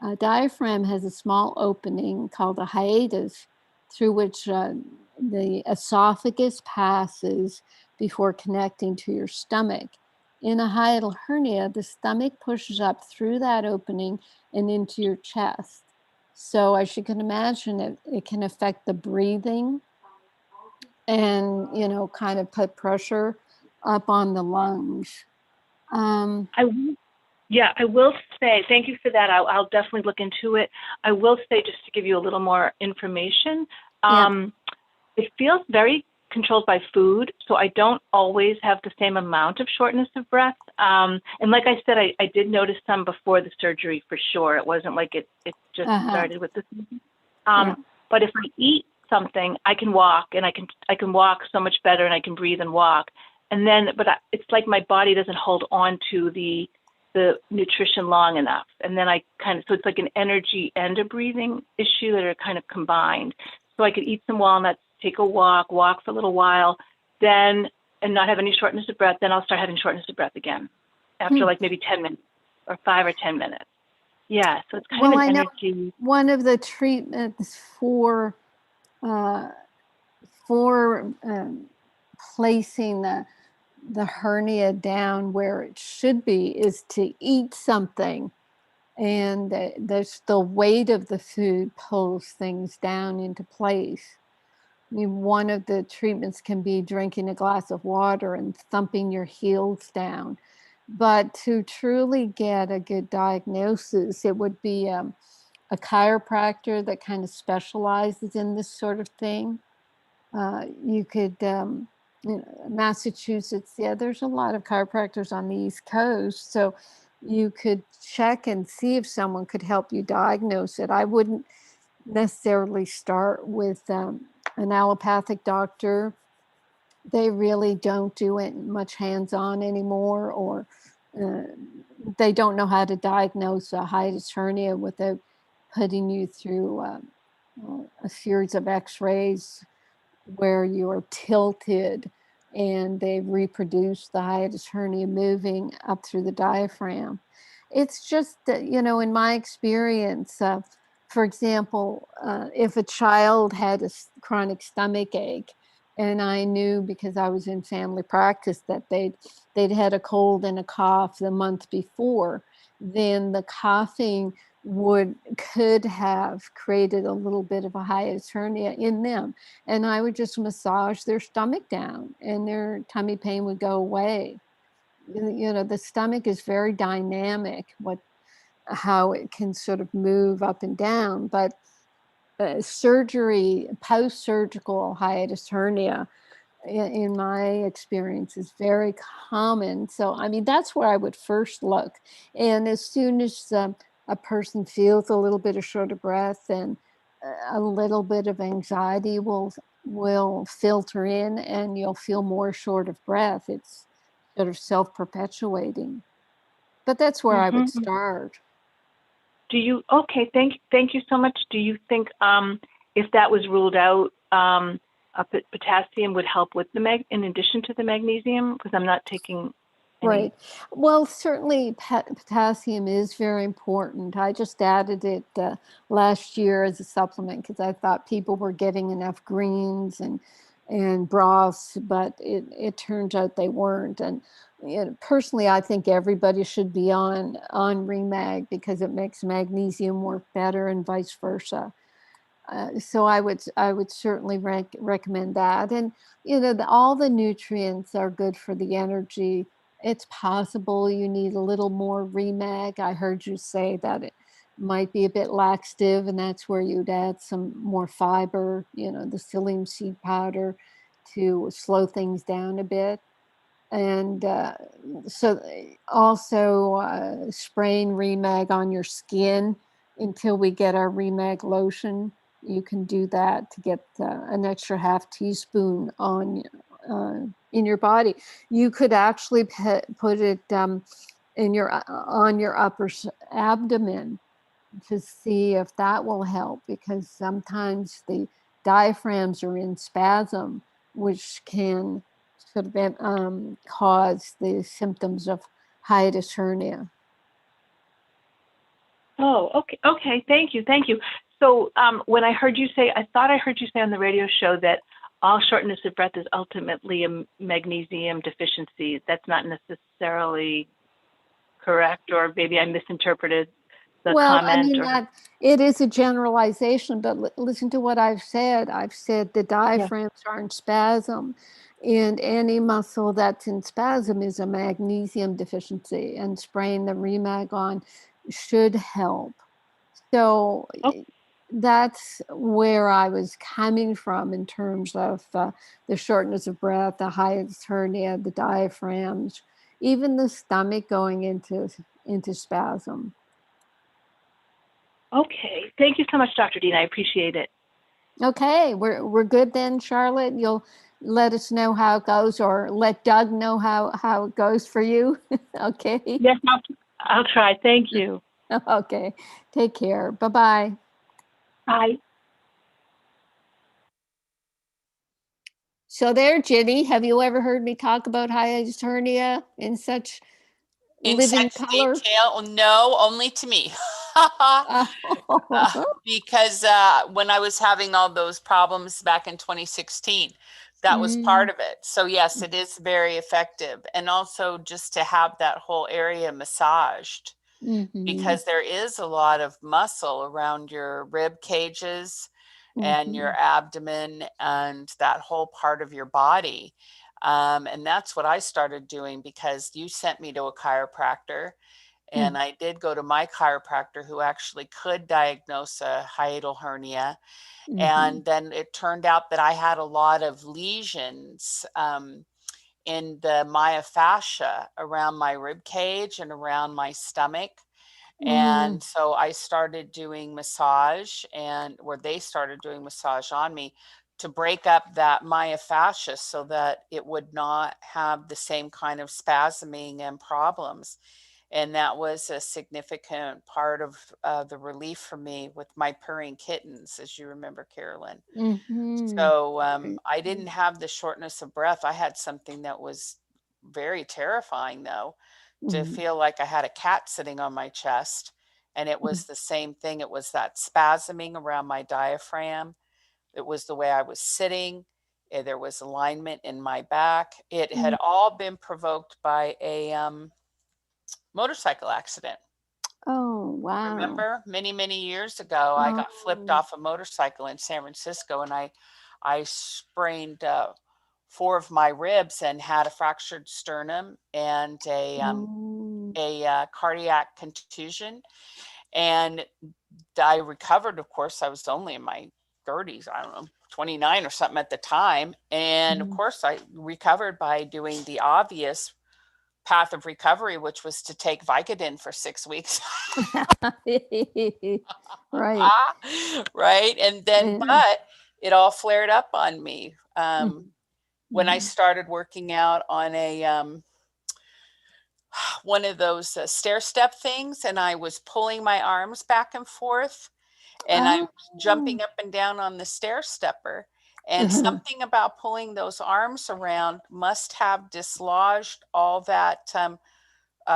A diaphragm has a small opening called a hiatus through which the esophagus passes before connecting to your stomach. In a hiatal hernia, the stomach pushes up through that opening and into your chest. So as you can imagine, it can affect the breathing and, kind of put pressure up on the lungs. I will say, thank you for that. I'll definitely look into it. I will say, just to give you a little more information, it feels very controlled by food, so I don't always have the same amount of shortness of breath. And like I said, I did notice some before the surgery for sure. It wasn't like it just started with the surgery. But if I eat something, I can walk, and I can walk so much better, and I can breathe and walk. And then, it's like my body doesn't hold on to the nutrition long enough. And then so it's like an energy and a breathing issue that are kind of combined. So I could eat some walnuts, take a walk for a little while, and not have any shortness of breath. Then I'll start having shortness of breath again after like maybe 10 minutes or 5 or 10 minutes. Yeah. So it's kind of an energy. One of the treatments for placing the hernia down where it should be is to eat something, and the weight of the food pulls things down into place. I mean, one of the treatments can be drinking a glass of water and thumping your heels down. But to truly get a good diagnosis, it would be a chiropractor that kind of specializes in this sort of thing. You could, Massachusetts, there's a lot of chiropractors on the East Coast. So you could check and see if someone could help you diagnose it. I wouldn't necessarily start with an allopathic doctor. They really don't do it much hands-on anymore, or they don't know how to diagnose a hiatus hernia without putting you through a series of x-rays where you're tilted and they reproduce the hiatus hernia moving up through the diaphragm. It's just that, in my experience, for example, if a child had a chronic stomach ache, and I knew because I was in family practice that they'd had a cold and a cough the month before, then the coughing could have created a little bit of a hiatus hernia in them. And I would just massage their stomach down and their tummy pain would go away. The stomach is very dynamic, how it can sort of move up and down. But surgery, post-surgical hiatus hernia, in my experience, is very common. So, I mean, that's where I would first look. And as soon as a person feels a little bit of short of breath and a little bit of anxiety will filter in, and you'll feel more short of breath. It's sort of self-perpetuating. But that's where I would start. Okay, thank you so much. Do you think if that was ruled out, potassium would help with in addition to the magnesium? Because I'm not taking Right. Well, certainly potassium is very important. I just added it last year as a supplement because I thought people were getting enough greens and broths, but it turns out they weren't. And personally, I think everybody should be on Remag because it makes magnesium work better and vice versa. So I would certainly recommend that. And all the nutrients are good for the energy. It's possible you need a little more Remag. I heard you say that it might be a bit laxative, and that's where you'd add some more fiber, the psyllium seed powder to slow things down a bit. And so also spraying Remag on your skin until we get our Remag lotion. You can do that to get an extra half teaspoon on in your body. You could actually put it in on your upper abdomen to see if that will help, because sometimes the diaphragms are in spasm, which can sort of cause the symptoms of hiatus hernia. Oh, okay. Okay. Thank you. Thank you. So when I heard you say, I thought I heard you say on the radio show that all shortness of breath is ultimately a magnesium deficiency. That's not necessarily correct, or maybe I misinterpreted the comment. I mean, it is a generalization, but listen to what I've said. I've said the diaphragms are in spasm, and any muscle that's in spasm is a magnesium deficiency, and spraying the Remag on should help. So that's where I was coming from in terms of the shortness of breath, the hiatus hernia, the diaphragms, even the stomach going into spasm. Okay. Thank you so much, Dr. Dean. I appreciate it. Okay, we're good then, Charlotte. You'll let us know how it goes, or let Doug know how it goes for you. Okay. Yes, I'll try. Thank you. Okay. Take care. Bye-bye. Bye. So there, Ginny, have you ever heard me talk about hiatus hernia in such living color? Detail? No, only to me. Because when I was having all those problems back in 2016, that was part of it. So yes, it is very effective. And also just to have that whole area massaged, because there is a lot of muscle around your rib cages and your abdomen and that whole part of your body. And that's what I started doing, because you sent me to a chiropractor, and I did go to my chiropractor, who actually could diagnose a hiatal hernia. And then it turned out that I had a lot of lesions in the myofascia around my rib cage and around my stomach. And so I started doing massage, where they started doing massage on me to break up that myofascia so that it would not have the same kind of spasming and problems. And that was a significant part of the relief for me with my purring kittens, as you remember, Carolyn. So I didn't have the shortness of breath. I had something that was very terrifying, though, to feel like I had a cat sitting on my chest. And it was the same thing. It was that spasming around my diaphragm. It was the way I was sitting. There was alignment in my back. It had all been provoked by a motorcycle accident. Oh, wow. Remember, many, many years ago, I got flipped off a motorcycle in San Francisco, and I sprained 4 of my ribs and had a fractured sternum and a cardiac contusion. And I recovered. Of course, I was only in my 30s, I don't know, 29 or something at the time. And of course, I recovered by doing the obvious path of recovery, which was to take Vicodin for 6 weeks. Right. Right. And then, but it all flared up on me when I started working out on a one of those stair step things, and I was pulling my arms back and forth, and I was jumping up and down on the stair stepper, And something about pulling those arms around must have dislodged all that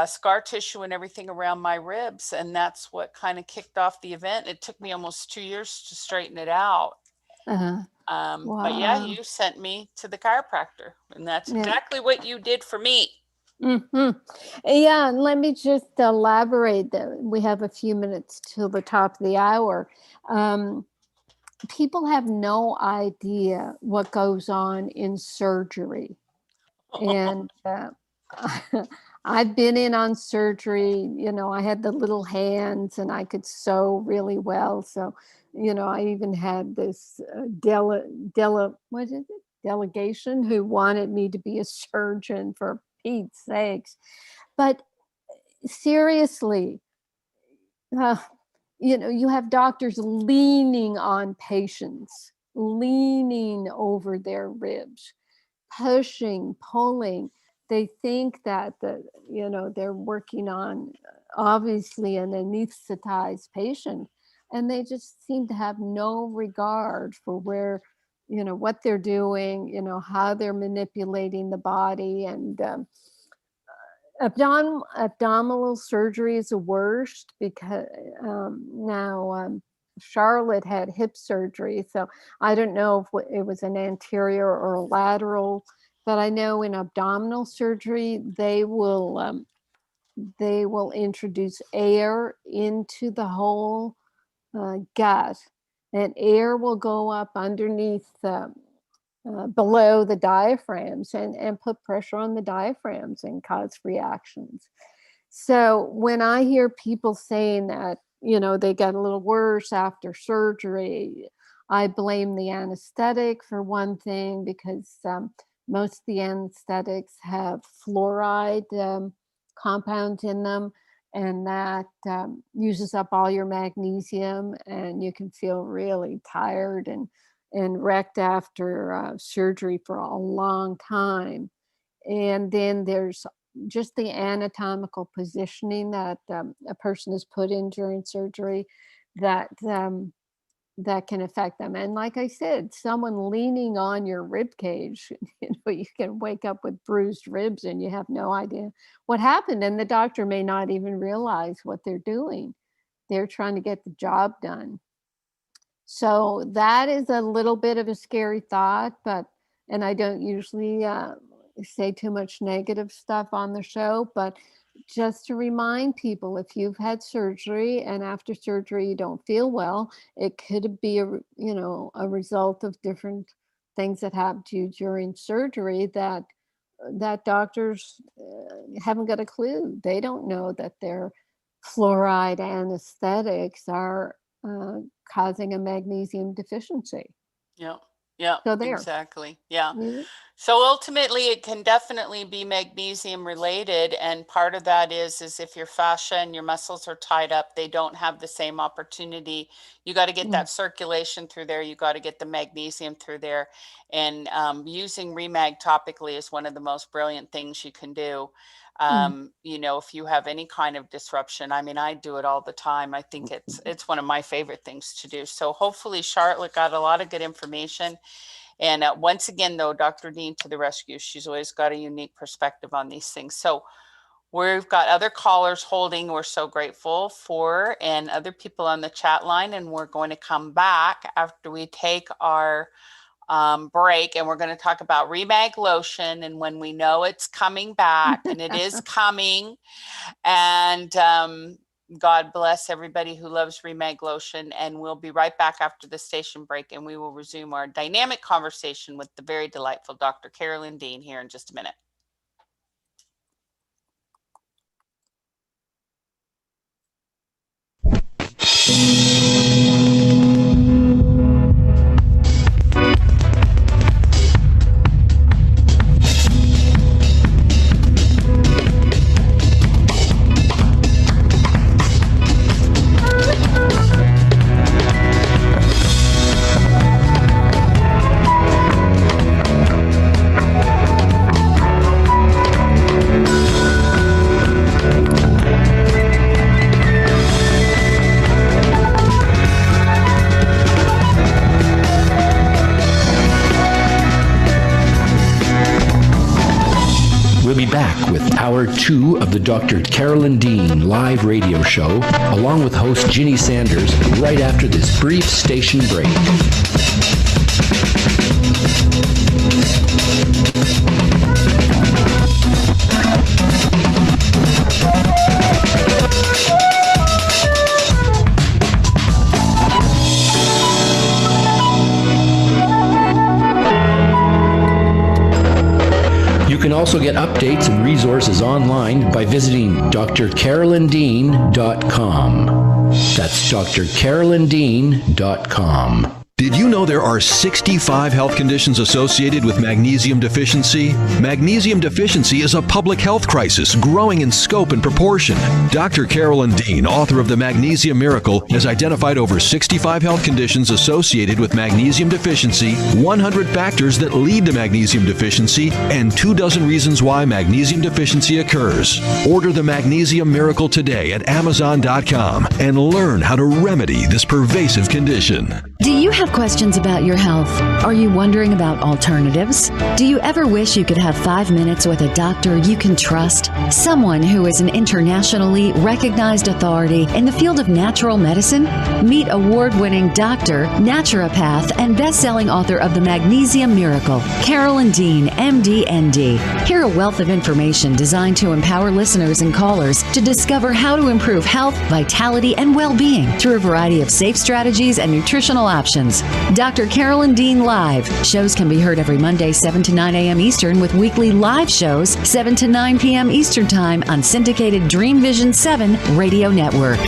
scar tissue and everything around my ribs. And that's what kind of kicked off the event. It took me almost 2 years to straighten it out. But yeah, Wow. you sent me to the chiropractor, and that's Yeah. exactly what you did for me. Yeah, and let me just elaborate that we have a few minutes till the top of the hour. People have no idea what goes on in surgery. And I've been in on surgery. I had the little hands and I could sew really well. So, I even had this delegation who wanted me to be a surgeon, for Pete's sakes. But seriously, you have doctors leaning on patients, leaning over their ribs, pushing, pulling. They think that they're working on obviously an anesthetized patient, and they just seem to have no regard for where, what they're doing, how they're manipulating the body. And abdominal surgery is the worst, because now Charlotte had hip surgery, so I don't know if it was an anterior or a lateral, but I know in abdominal surgery they will introduce air into the whole gut, and air will go up underneath below the diaphragms and put pressure on the diaphragms and cause reactions. So when I hear people saying that, they get a little worse after surgery, I blame the anesthetic for one thing, because most of the anesthetics have fluoride compounds in them, and that uses up all your magnesium, and you can feel really tired and wrecked after surgery for a long time. And then there's just the anatomical positioning that a person is put in during surgery that can affect them. And like I said, someone leaning on your rib cage, you can wake up with bruised ribs and you have no idea what happened. And the doctor may not even realize what they're doing. They're trying to get the job done. So that is a little bit of a scary thought, and I don't usually say too much negative stuff on the show, but just to remind people, if you've had surgery and after surgery you don't feel well, it could be a result of different things that happened to you during surgery that doctors haven't got a clue. They don't know that their fluoride anesthetics are causing a magnesium deficiency. Yeah, So there. exactly. Yeah. So ultimately, it can definitely be magnesium related. And part of that is if your fascia and your muscles are tied up, they don't have the same opportunity. You got to get that circulation through there. You got to get the magnesium through there. And using Remag topically is one of the most brilliant things you can do. If you have any kind of disruption, I do it all the time. I think it's one of my favorite things to do. So hopefully Charlotte got a lot of good information. And once again, though, Dr. Dean to the rescue. She's always got a unique perspective on these things. So we've got other callers holding, we're so grateful for, and other people on the chat line. And we're going to come back after we take our break, and we're going to talk about Remag lotion and when we know it's coming back. And it is coming. And God bless everybody who loves Remag lotion. And we'll be right back after the station break, and we will resume our dynamic conversation with the very delightful Dr. Carolyn Dean here in just a minute. be back with Hour 2 of the Dr. Carolyn Dean live radio show, along with host Ginny Sanders, right after this brief station break. You can also get updates and resources online by visiting drcarolyndean.com. That's drcarolyndean.com. Did you know there are 65 health conditions associated with magnesium deficiency? Magnesium deficiency is a public health crisis growing in scope and proportion. Dr. Carolyn Dean, author of The Magnesium Miracle, has identified over 65 health conditions associated with magnesium deficiency, 100 factors that lead to magnesium deficiency, and 24 reasons why magnesium deficiency occurs. Order The Magnesium Miracle today at Amazon.com and learn how to remedy this pervasive condition. Do you have questions about your health? Are you wondering about alternatives? Do you ever wish you could have 5 minutes with a doctor you can trust? Someone who is an internationally recognized authority in the field of natural medicine? Meet award-winning doctor, naturopath, and best-selling author of The Magnesium Miracle, Carolyn Dean, MD, ND. Hear a wealth of information designed to empower listeners and callers to discover how to improve health, vitality, and well-being through a variety of safe strategies and nutritional options. Dr. Carolyn Dean Live. Shows can be heard every Monday, 7 to 9 a.m. Eastern, with weekly live shows, 7 to 9 p.m. Eastern Time on syndicated Dream Vision 7 radio network.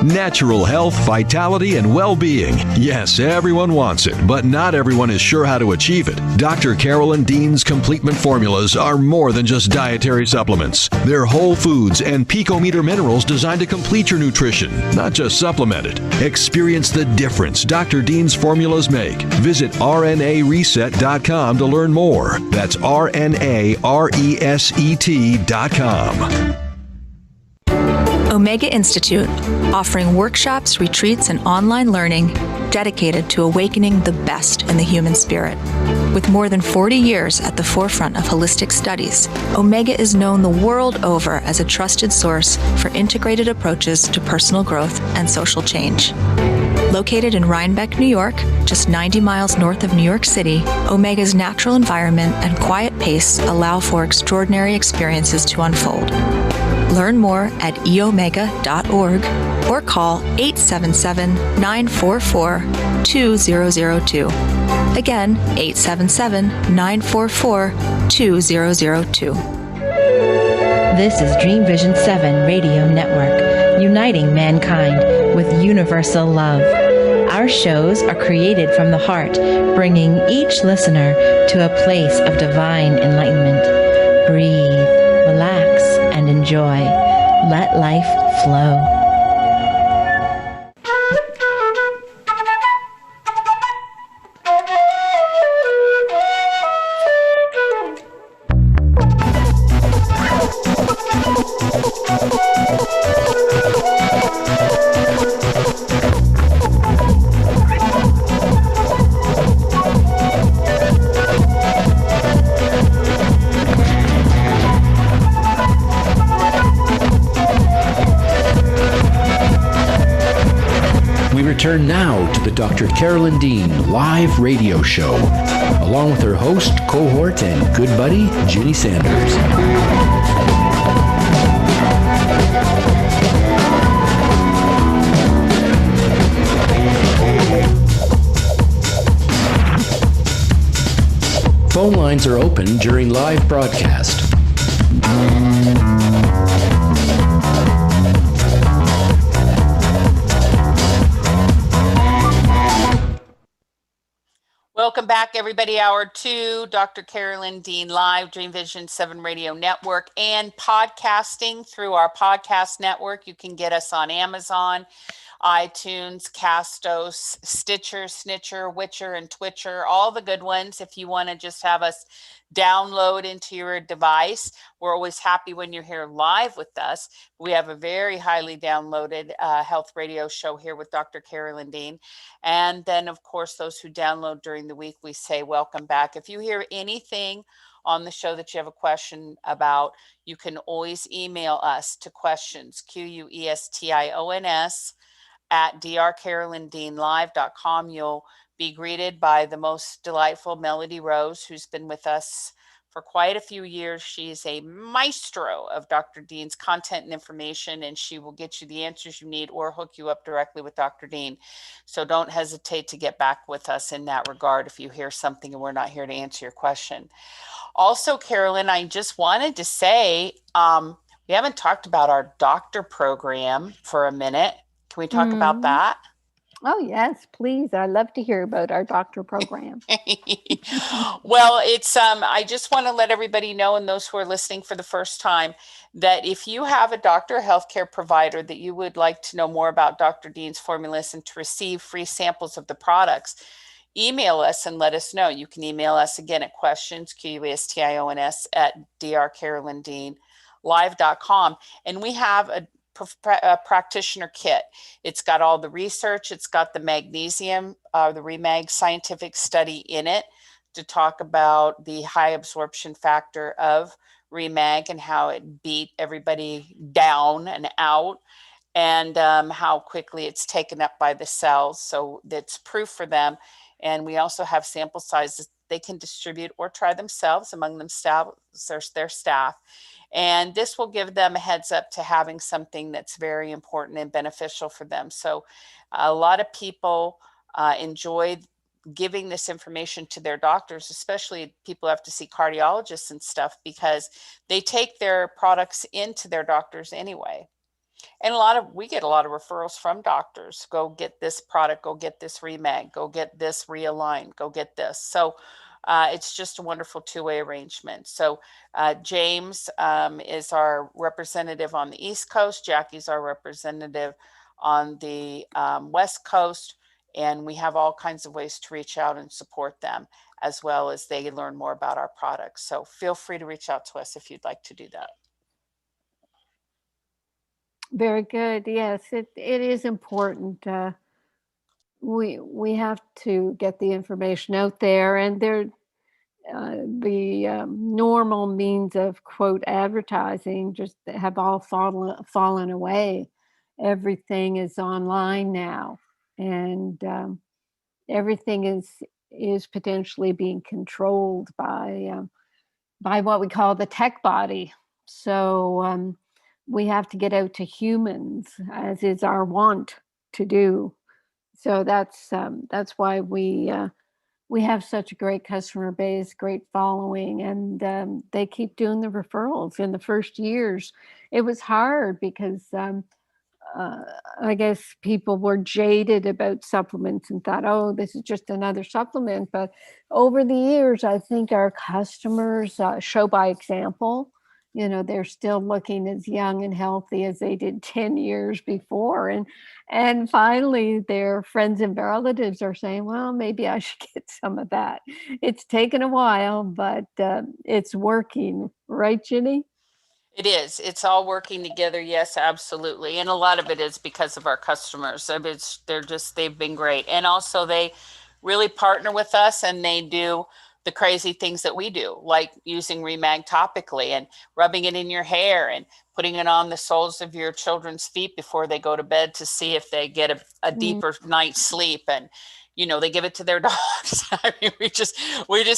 Natural health, vitality, and well-being. Yes, everyone wants it, but not everyone is sure how to achieve it. Dr. Carolyn Dean's Completement Formulas are more than just dietary supplements. They're whole foods and picometer minerals designed to complete your nutrition, not just supplement it. Experience the difference Dr. Dean's formulas make. Visit RNAreset.com to learn more. That's RNARESET.com. Omega Institute, offering workshops, retreats, and online learning dedicated to awakening the best in the human spirit. With more than 40 years at the forefront of holistic studies, Omega is known the world over as a trusted source for integrated approaches to personal growth and social change. Located in Rhinebeck, New York, just 90 miles north of New York City, Omega's natural environment and quiet pace allow for extraordinary experiences to unfold. Learn more at eomega.org or call 877-944-2002. Again, 877-944-2002. This is Dream Vision 7 Radio Network, uniting mankind with universal love. Our shows are created from the heart, bringing each listener to a place of divine enlightenment. Breathe, relax, and enjoy. Let life flow. Return now to the Dr. Carolyn Dean live radio show, along with her host, cohort, and good buddy, Ginny Sanders. Phone lines are open during live broadcast. Welcome back, everybody. Hour 2, Dr. Carolyn Dean Live, Dream Vision 7 Radio Network, and podcasting through our podcast network. You can get us on Amazon, iTunes, Castos, Stitcher, Snitcher, Witcher, and Twitcher, all the good ones. If you want to just have us download into your device, we're always happy when you're here live with us. We have a very highly downloaded health radio show here with Dr. Carolyn Dean. And then, of course, those who download during the week, we say welcome back. If you hear anything on the show that you have a question about, you can always email us to questions, questions, at drcarolyndeanlive.com. You'll be greeted by the most delightful Melody Rose, who's been with us for quite a few years. She's a maestro of Dr. Dean's content and information, and she will get you the answers you need or hook you up directly with Dr. Dean. So don't hesitate to get back with us in that regard if you hear something and we're not here to answer your question. Also, Carolyn, I just wanted to say, we haven't talked about our doctor program for a minute. Can we talk about that? Oh, yes, please. I'd love to hear about our doctor program. Well, it's I just want to let everybody know, and those who are listening for the first time, that if you have a doctor or healthcare provider that you would like to know more about Dr. Dean's formulas and to receive free samples of the products, email us and let us know. You can email us again at questions, questions, at drcarolyndeanlive.com. And we have a practitioner kit. It's got all the research. It's got the magnesium, the REMAG scientific study in it to talk about the high absorption factor of REMAG and how it beat everybody down and out, and how quickly it's taken up by the cells. So that's proof for them. And we also have sample sizes they can distribute or try themselves among their staff. And this will give them a heads up to having something that's very important and beneficial for them. So a lot of people enjoy giving this information to their doctors, especially people who have to see cardiologists and stuff, because they take their products into their doctors anyway. And we get a lot of referrals from doctors. Go get this product, go get this REMAG, go get this Realign, go get this. So it's just a wonderful two-way arrangement. So James is our representative on the East Coast. Jackie's our representative on the West Coast. And we have all kinds of ways to reach out and support them as well as they learn more about our products. So feel free to reach out to us if you'd like to do that. Very good. Yes, it is important. We have to get the information out there, and the normal means of quote advertising just have all fallen away. Everything is online now, and everything is potentially being controlled by what we call the tech body. So we have to get out to humans, as is our want to do. So that's why we have such a great customer base, great following, and they keep doing the referrals. In the first years, it was hard because I guess people were jaded about supplements and thought, oh, this is just another supplement. But over the years, I think our customers show by example. You know, they're still looking as young and healthy as they did 10 years before. And finally, their friends and relatives are saying, well, maybe I should get some of that. It's taken a while, but it's working. Right, Ginny? It is. It's all working together. Yes, absolutely. And a lot of it is because of our customers. I mean, they've been great. And also they really partner with us, and they do the crazy things that we do, like using REMAG topically and rubbing it in your hair and putting it on the soles of your children's feet before they go to bed to see if they get a deeper night's sleep. And, you know, they give it to their dogs. I mean, we just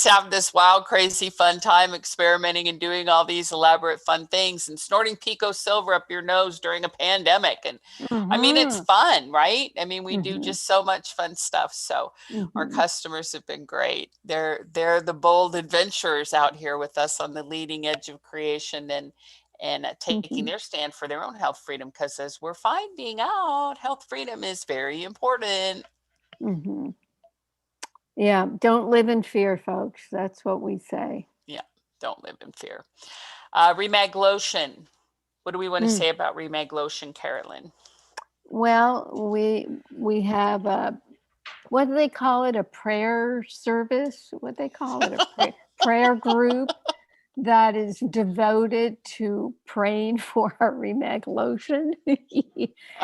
have this wild, crazy, fun time experimenting and doing all these elaborate, fun things and snorting Pico Silver up your nose during a pandemic. And I mean, it's fun, right? I mean, we do just so much fun stuff. So our customers have been great. They're the bold adventurers out here with us on the leading edge of creation and taking their stand for their own health freedom. Because as we're finding out, health freedom is very important. Yeah, don't live in fear, folks. That's what we say. Yeah, don't live in fear. REMAG lotion. What do we want to say about REMAG lotion, Carolyn? Well, we have a, what do they call it? A prayer service? What they call it? A prayer group that is devoted to praying for our Remag lotion.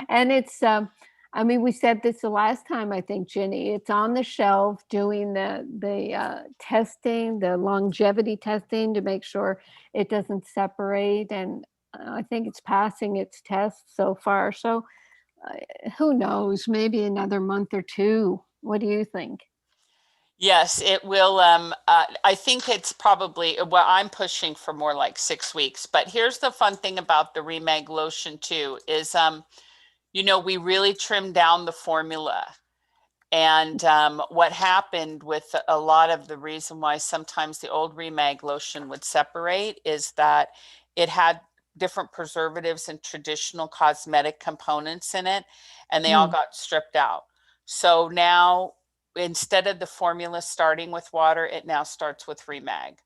And it's, I mean, we said this the last time, I think, Ginny, it's on the shelf doing the testing, the longevity testing to make sure it doesn't separate. And I think it's passing its test so far. So who knows, maybe another month or two. What do you think? Yes, it will. I think it's probably, well, I'm pushing for more like 6 weeks. But here's the fun thing about the Remag lotion too, is, we really trimmed down the formula. And what happened with a lot of the reason why sometimes the old Remag lotion would separate is that it had different preservatives and traditional cosmetic components in it, and they all got stripped out. So now, instead of the formula starting with water, it now starts with Remag.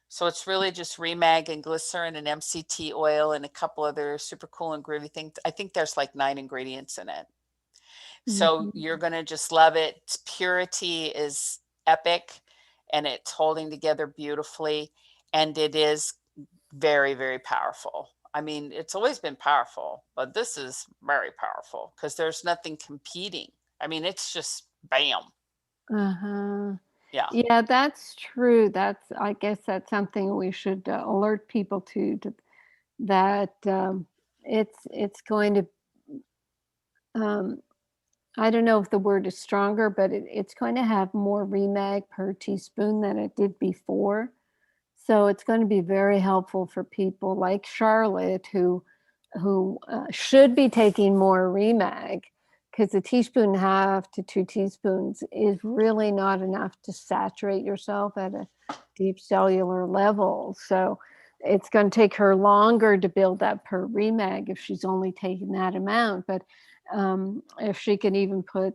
So it's really just Remag and glycerin and MCT oil and a couple other super cool and groovy things. I think there's like 9 ingredients in it. So you're going to just love it. Its purity is epic, and it's holding together beautifully. And it is very, very powerful. I mean, it's always been powerful, but this is very powerful because there's nothing competing. I mean, it's just bam. Uh-huh. Yeah. Yeah, that's true. I guess that's something we should alert people to that it's going to, I don't know if the word is stronger, but it's going to have more Remag per teaspoon than it did before. So it's going to be very helpful for people like Charlotte who should be taking more Remag, because a teaspoon and a half to 2 teaspoons is really not enough to saturate yourself at a deep cellular level. So it's going to take her longer to build up her Remag if she's only taking that amount. But if she can even put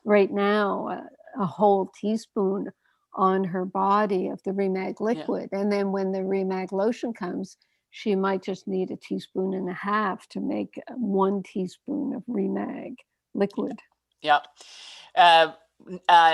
right now a whole teaspoon on her body of the Remag liquid, and then when the Remag lotion comes, she might just need a teaspoon and a half to make 1 teaspoon of Remag liquid. Yep.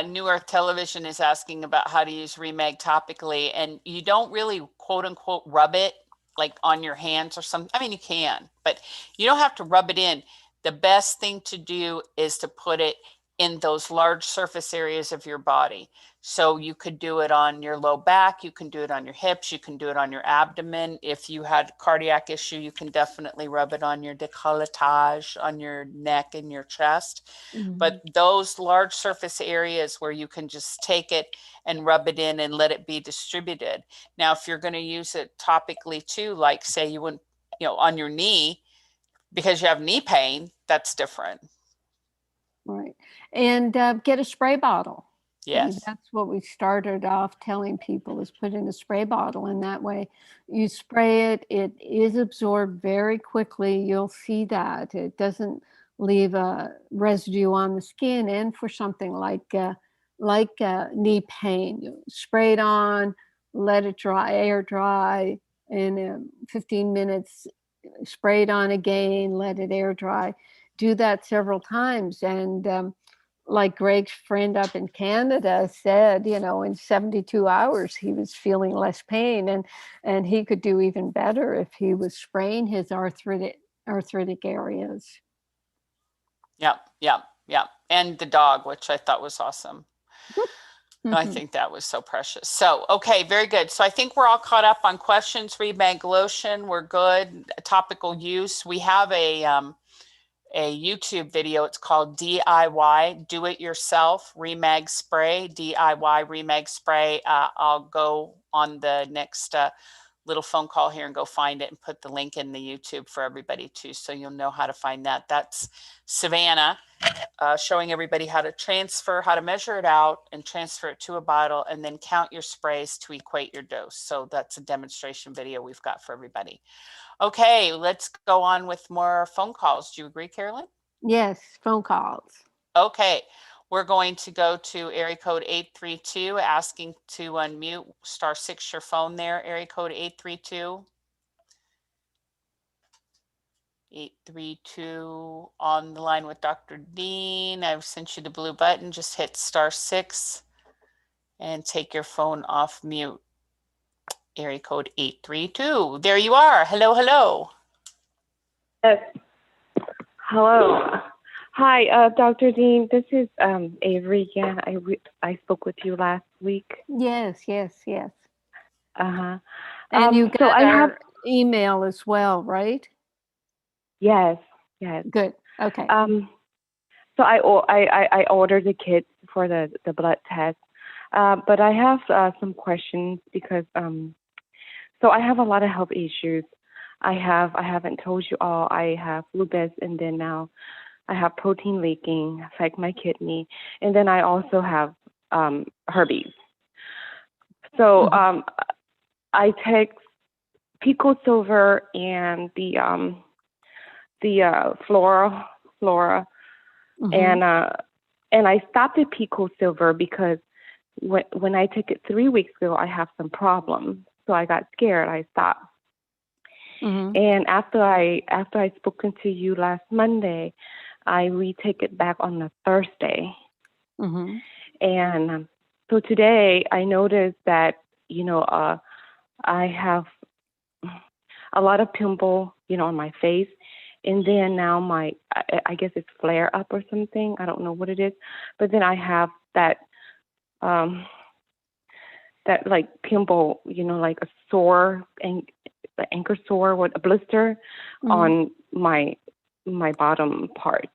New Earth Television is asking about how to use Remag topically, and you don't really quote unquote rub it like on your hands or something. I mean, you can, but you don't have to rub it in. The best thing to do is to put it in those large surface areas of your body. So you could do it on your low back, you can do it on your hips, you can do it on your abdomen. If you had a cardiac issue, you can definitely rub it on your décolletage, on your neck and your chest. But those large surface areas where you can just take it and rub it in and let it be distributed. Now, if you're going to use it topically too, like say you wouldn't, on your knee, because you have knee pain, that's different. Right. And get a spray bottle. Yes. I mean, that's what we started off telling people, is put in a spray bottle, and that way you spray it. It is absorbed very quickly. You'll see that. It doesn't leave a residue on the skin. And for something like knee pain, you spray it on, let it dry, air dry, in 15 minutes, spray it on again, let it air dry. Do that several times. And like Greg's friend up in Canada said, in 72 hours, he was feeling less pain, and he could do even better if he was spraying his arthritic areas. Yep. And the dog, which I thought was awesome. I think that was so precious. So, okay, very good. So I think we're all caught up on questions. Remag lotion, we're good. Topical use. We have a YouTube video. It's called DIY, Do It Yourself Remag Spray, DIY Remag Spray. I'll go on the next little phone call here and go find it and put the link in the YouTube for everybody too, so you'll know how to find that. That's Savannah showing everybody how to measure it out and transfer it to a bottle, and then count your sprays to equate your dose. So that's a demonstration video we've got for everybody. Okay, let's go on with more phone calls. Do you agree, Carolyn? Yes, phone calls. Okay, we're going to go to area code 832, asking to unmute, *6 your phone there, area code 832. 832 on the line with Dr. Dean. I've sent you the blue button. Just hit *6 and take your phone off mute. Area code 832. There you are. Hello, hello. Yes. Hello. Hi, Dr. Dean. This is Avery again. I spoke with you last week. Yes. Uh-huh. And you got so I our have email as well, right? Yes. Good. Okay. So I ordered the kits for the blood test, but I have some questions because so I have a lot of health issues. I haven't told you all. I have lupus, and then now I have protein leaking, affect my kidney, and then I also have herpes. So I take Pico Silver and the Flora, and I stopped at Pico Silver because when I took it 3 weeks ago, I have some problems. So I got scared. I stopped. And after I spoken to you last Monday, I retake it back on the Thursday. And so today I noticed that I have a lot of pimple, on my face, and then now I guess it's flare up or something. I don't know what it is, but then I have that like pimple, like a sore and anchor sore with a blister on my bottom part,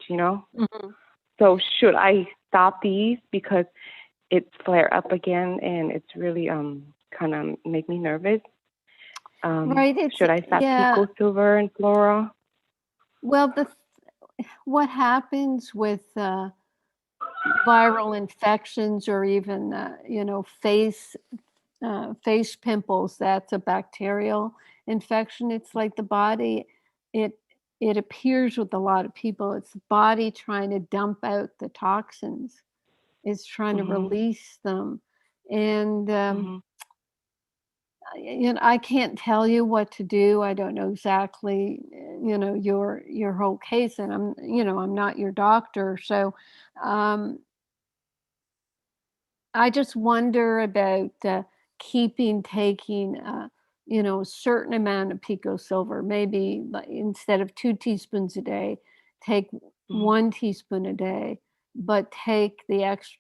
So should I stop these because it's flare up again and it's really kind of make me nervous? Right. Should I stop Pico Silver and Flora? Well, what happens with viral infections or even face pimples, that's a bacterial infection. It's like the body, it appears with a lot of people, it's the body trying to dump out the toxins. It's trying to release them. And I can't tell you what to do. I don't know exactly, your whole case, and I'm not your doctor. So I just wonder about taking a certain amount of Pico Silver, maybe like instead of 2 teaspoons a day, take 1 teaspoon a day, but take the extra,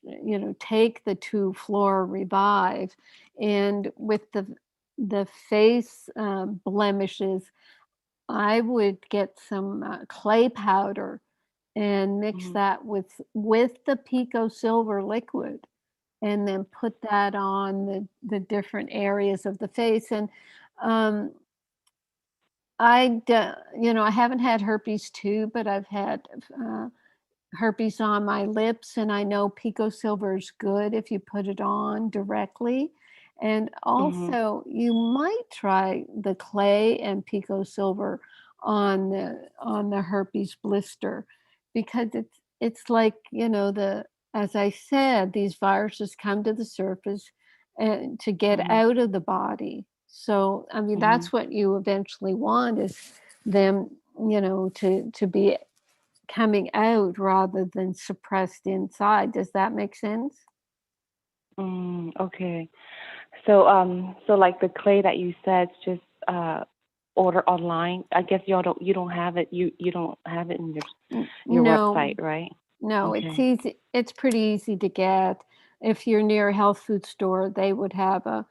take the 2 Flora Revive. And with the face blemishes, I would get some clay powder and mix that with the Pico Silver liquid, and then put that on the different areas of the face. And I haven't had herpes 2, but I've had herpes on my lips, and I know Pico Silver is good if you put it on directly. And also you might try the clay and Pico Silver on the herpes blister, because it's like, as I said, these viruses come to the surface and to get out of the body. So, I mean, that's what you eventually want, is them, to be coming out rather than suppressed inside. Does that make sense? Okay. So, so like the clay that you said, just order online. I guess you don't have it. You don't have it in your website, right? No, Okay. it's easy. It's pretty easy to get. If you're near a health food store, they would have a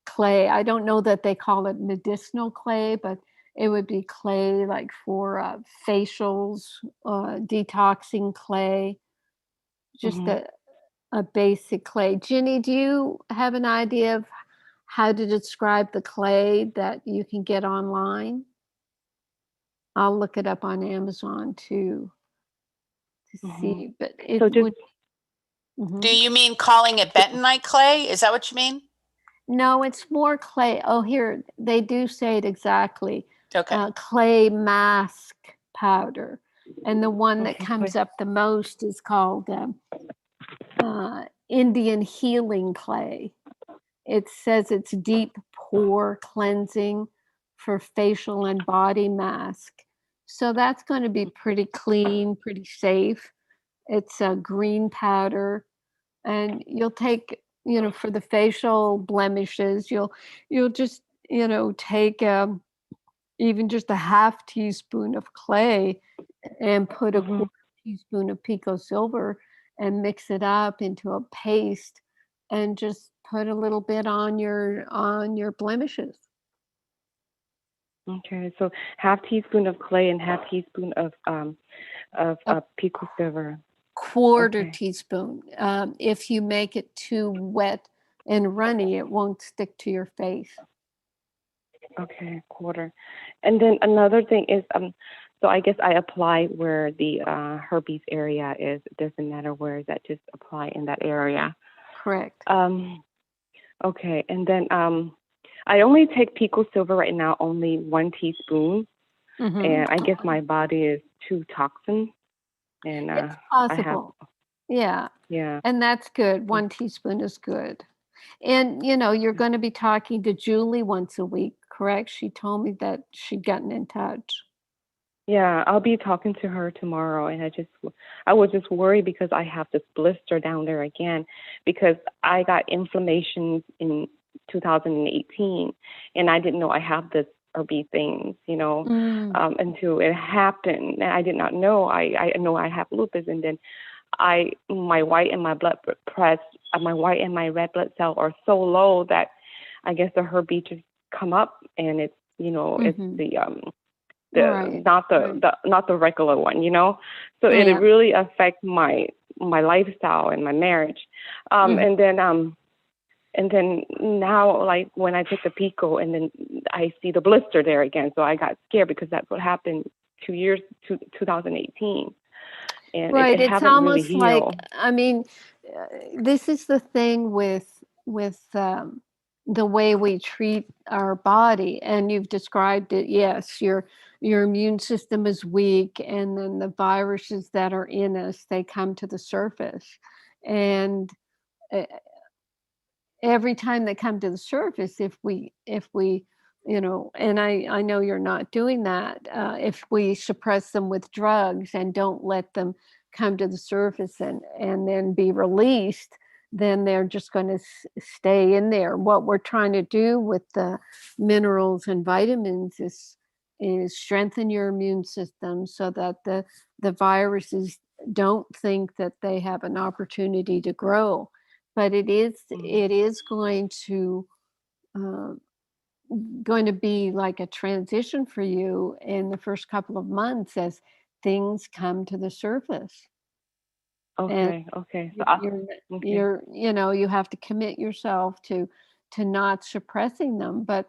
clay. I don't know that they call it medicinal clay, but it would be clay like for facials, detoxing clay, just a basic clay. Ginny, do you have an idea of how to describe the clay that you can get online? I'll look it up on Amazon too to see, but it So just would. Do you mean calling it bentonite clay? Is that what you mean? No, it's more clay. Oh, here, they do say it exactly. Okay. Clay mask powder. And the one that comes up the most is called Indian healing clay. It says it's deep pore cleansing for facial and body mask. So that's going to be pretty clean, pretty safe. It's a green powder, and you'll take, for the facial blemishes, you'll just, take even just a half teaspoon of clay and put a Hmm. quarter teaspoon of pico silver and mix it up into a paste and just put a little bit on your blemishes. Okay, so half teaspoon of clay and half teaspoon of A pico silver. quarter Okay, teaspoon. If you make it too wet and runny, it won't stick to your face. okay, quarter. And then another thing is, so I guess I apply where the herpes area is. It doesn't matter where, is that just apply in that area? Correct. Okay, and then I only take pico silver right now, only 1 teaspoon, Hmm. and I guess my body is too toxin, and It's I have, possible. Yeah. yeah. And that's good. 1 teaspoon is good. And, you're going to be talking to Julie once a week, correct? She told me that she'd gotten in touch. Yeah, I'll be talking to her tomorrow, and I was just worried because I have this blister down there again, because I got inflammations in 2018, and I didn't know I have this herpes things, Mm. until it happened, and I did not know. I know I have lupus, and then my white and my my white and my red blood cell are so low that I guess the herpes just come up, and it's it's Hmm. the Right. not Right. not the regular one, so it Yeah. really affects my lifestyle and my marriage. Mhm. And then now, like when I take the pico, and then I see the blister there again, so I got scared because that's what happened 2018, and it Right. It's haven't really almost like, healed. I mean, this is the thing with the way we treat our body, and you've described it. Yes, your immune system is weak, and then the viruses that are in us, they come to the surface, and uh, every time they come to the surface, if we and I know you're not doing that, if we suppress them with drugs and don't let them come to the surface and then be released, then they're just going to stay in there. What we're trying to do with the minerals and vitamins is strengthen your immune system so that the viruses don't think that they have an opportunity to grow. But it is Mm. it is uh, going to be like a transition for you in the first couple of months as things come to the surface. And Okay, okay, so you're okay, you have to commit yourself to not suppressing them. But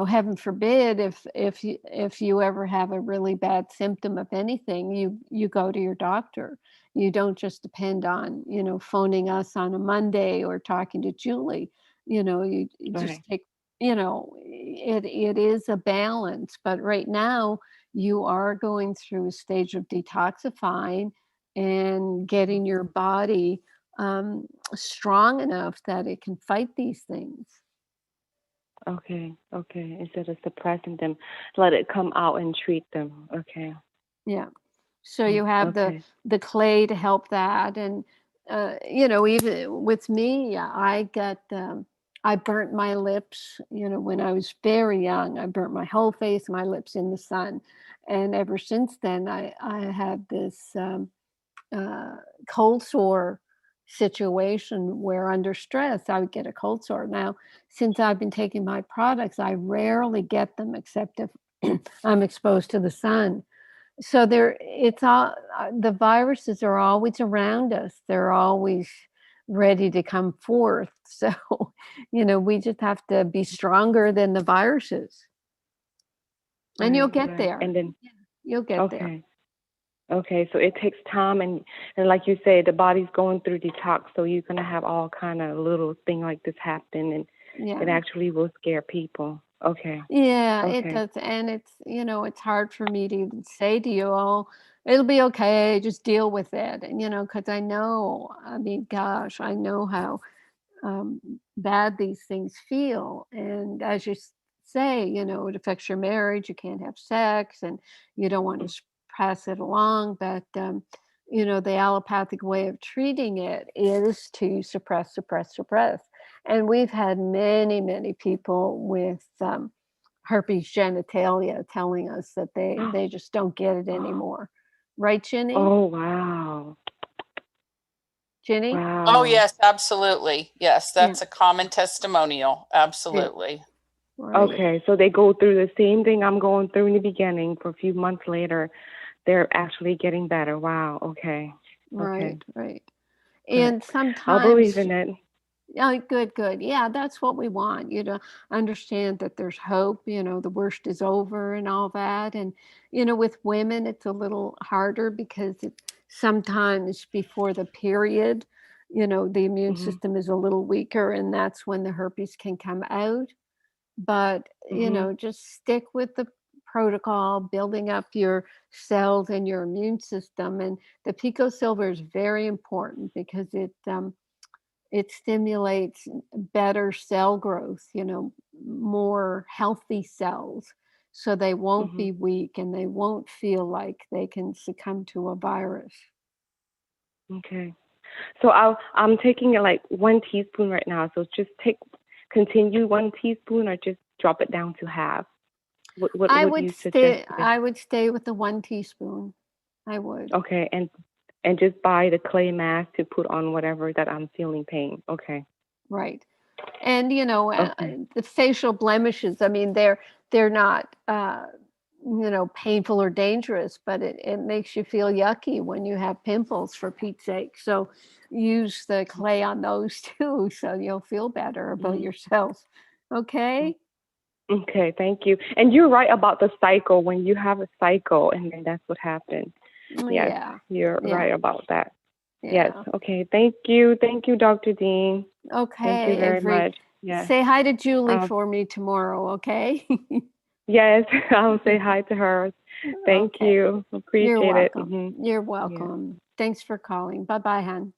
heaven forbid, if you ever have a really bad symptom of anything, you go to your doctor. You don't just depend on phoning us on a Monday or talking to Julie. You just right. take, it is a balance. But right now you are going through a stage of detoxifying and getting your body strong enough that it can fight these things. Okay, okay. Instead of suppressing them, let it come out and treat them. Okay. Yeah. So you have the Okay. the clay to help that, and even with me, I burnt my lips. When I was very young, I burnt my whole face, my lips in the sun, and ever since then, I had this uh, cold sore situation where under stress I would get a cold sore. Now, since I've been taking my products, I rarely get them except if I'm exposed to the sun. So it's all the viruses are always around us. They're always ready to come forth. So, we just have to be stronger than the viruses, and you'll Right, get right. there. And then You'll get there. okay. Okay, so it takes time, and like you say, the body's going through detox, so you're gonna have all kind of little thing like this happen, and it Yeah. actually will scare people. Okay. Yeah, it Okay. does. And it's hard for me to even say to you, oh, it'll be okay, just deal with it. And, because I mean, gosh, I know how bad these things feel. And as you say, it affects your marriage, you can't have sex, and you don't want to pass it along. But, the allopathic way of treating it is to suppress. And we've had many, many people with herpes genitalia telling us that they just don't get it anymore. Right, Ginny? Oh, wow. Ginny? Wow. Oh, yes, absolutely. Yes, that's a common testimonial. Absolutely. Right. Okay, so they go through the same thing I'm going through in the beginning. For a few months later, they're actually getting better. Wow. Okay. Right. Okay. Right. And sometimes I'll believe in it. Oh, good. Yeah, that's what we want, you to understand that there's hope, the worst is over and all that. And, with women, it's a little harder because sometimes before the period, the immune system is a little weaker, and that's when the herpes can come out. But, just stick with the protocol, building up your cells and your immune system. And the pico silver is very important because it stimulates better cell growth, more healthy cells, so they won't be weak and they won't feel like they can succumb to a virus. Okay. So I'm taking it like 1 teaspoon right now. So just continue 1 teaspoon or just drop it down to half. What would you suggest? I would stay with the 1 teaspoon. I would. Okay, and just buy the clay mask to put on whatever that I'm feeling pain. Okay. Right. And Okay. the facial blemishes, I mean, they're not painful or dangerous, but it makes you feel yucky when you have pimples, for Pete's sake. So use the clay on those too, so you'll feel better about yourself. Okay. Okay, thank you. And you're right about the cycle. When you have a cycle, and then that's what happens. Yes, Yeah. you're right about that. Yes. Yeah. Okay. Thank you. Thank you, Dr. Dean. Okay. Thank you very Avery, much. Yes. say hi to Julie for me tomorrow, okay? Yes, I'll say hi to her. Thank Okay. you. Appreciate You're it. welcome. You're welcome. Thanks for calling. Bye-bye, hon.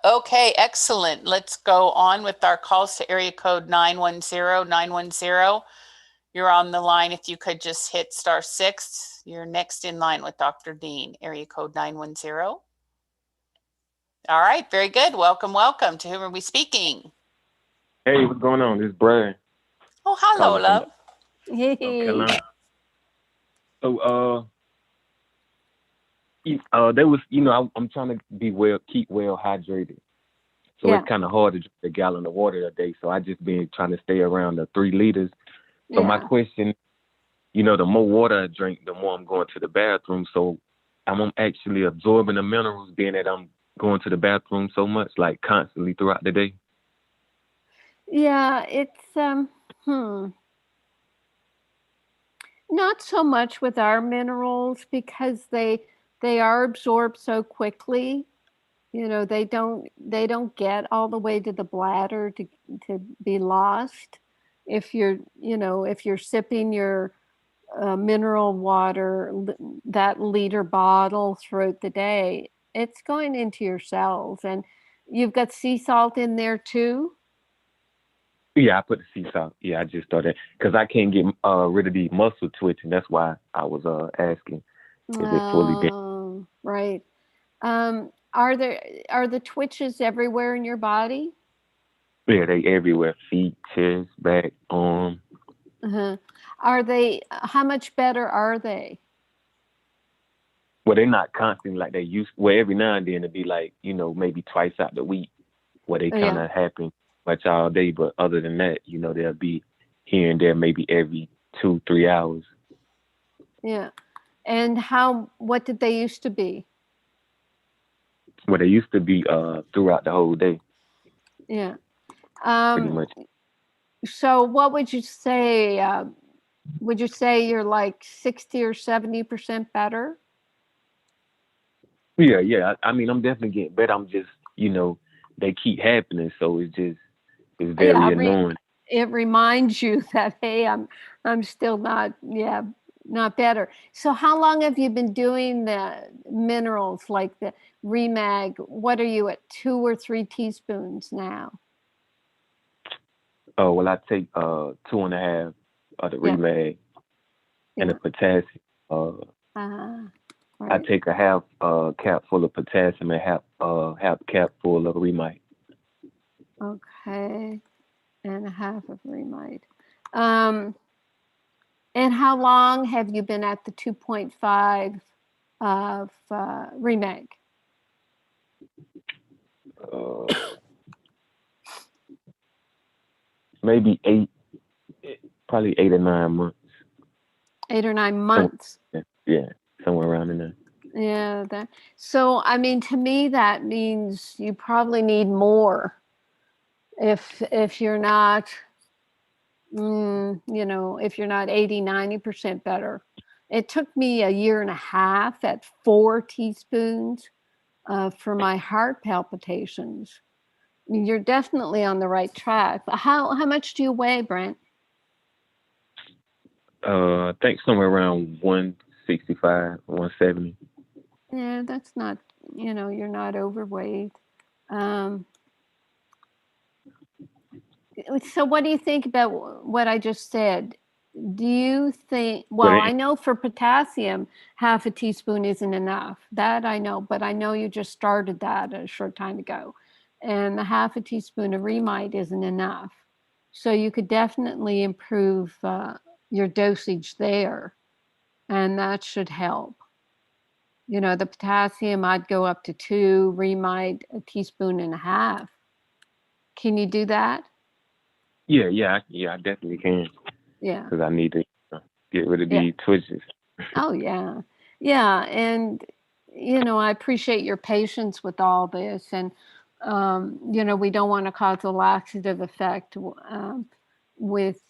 Okay, excellent. Let's go on with our calls to area code 910-910. You're on the line. If you could just hit *6, you're next in line with Dr. Dean, area code 910. All right, very good. Welcome. To whom are we speaking? Hey, what's going on? This is Brad. Oh, hello, love. Hey. South Carolina. So, there was, I'm trying to keep well hydrated. So it's kind of hard to drink a gallon of water a day. So I just been trying to stay around the 3 liters. So my question, the more water I drink, the more I'm going to the bathroom. So I'm actually absorbing the minerals, being that I'm going to the bathroom so much, like constantly throughout the day. Yeah, it's not so much with our minerals because they are absorbed so quickly. They don't get all the way to the bladder to be lost. If you're sipping your mineral water, that liter bottle throughout the day, it's going into your cells. And you've got sea salt in there too. Yeah, I put the sea salt. Yeah, I just started because I can't get rid of the muscle twitching. That's why I was asking. Is it fully dead? Right. Are the twitches everywhere in your body? Yeah, they everywhere. Feet, chest, back, arm. Are they? How much better are they? Well, they're not constant like they used. Well, every now and then it'd be like maybe twice out the week where they kind of happen much all day. But other than that, they'll be here and there maybe every 2-3 hours. Yeah. And what did they used to be? Well, they used to be throughout the whole day. Yeah. Pretty much. So what would you say? Would you say you're like 60 or 70% better? Yeah. I mean, I'm definitely getting better. I'm just, they keep happening, so it's very annoying. It reminds you that, hey, I'm still not better. So how long have you been doing the minerals, like the Remag? What are you at, 2 or 3 teaspoons now? Oh, well, I take 2.5 of the Remag and the potassium. Right. I take a half cap full of potassium and half cap full of Remite. Okay, and a half of Remite. And how long have you been at the 2.5 of Remag? Maybe probably 8 or 9 months. 8 or 9 months. Yeah, somewhere around in there. Yeah. So, I mean, to me, that means you probably need more. If you're not, if you're not 80, 90% better. It took me a year and a half at 4 teaspoons for my heart palpitations. I mean, you're definitely on the right track. How much do you weigh, Brent? I think somewhere around 165, 170. Yeah, that's not, you're not overweight. So what do you think about what I just said? Do you think, well, I know for potassium, half a teaspoon isn't enough. That I know, but I know you just started that a short time ago. And the half a teaspoon of Remite isn't enough. So you could definitely improve your dosage there. And that should help. The potassium, I'd go up to 2, Remite, 1.5 teaspoons. Can you do that? Yeah, I definitely can. Yeah. Because I need to get rid of these twitches. Oh, yeah. Yeah. And, I appreciate your patience with all this. And, we don't want to cause a laxative effect with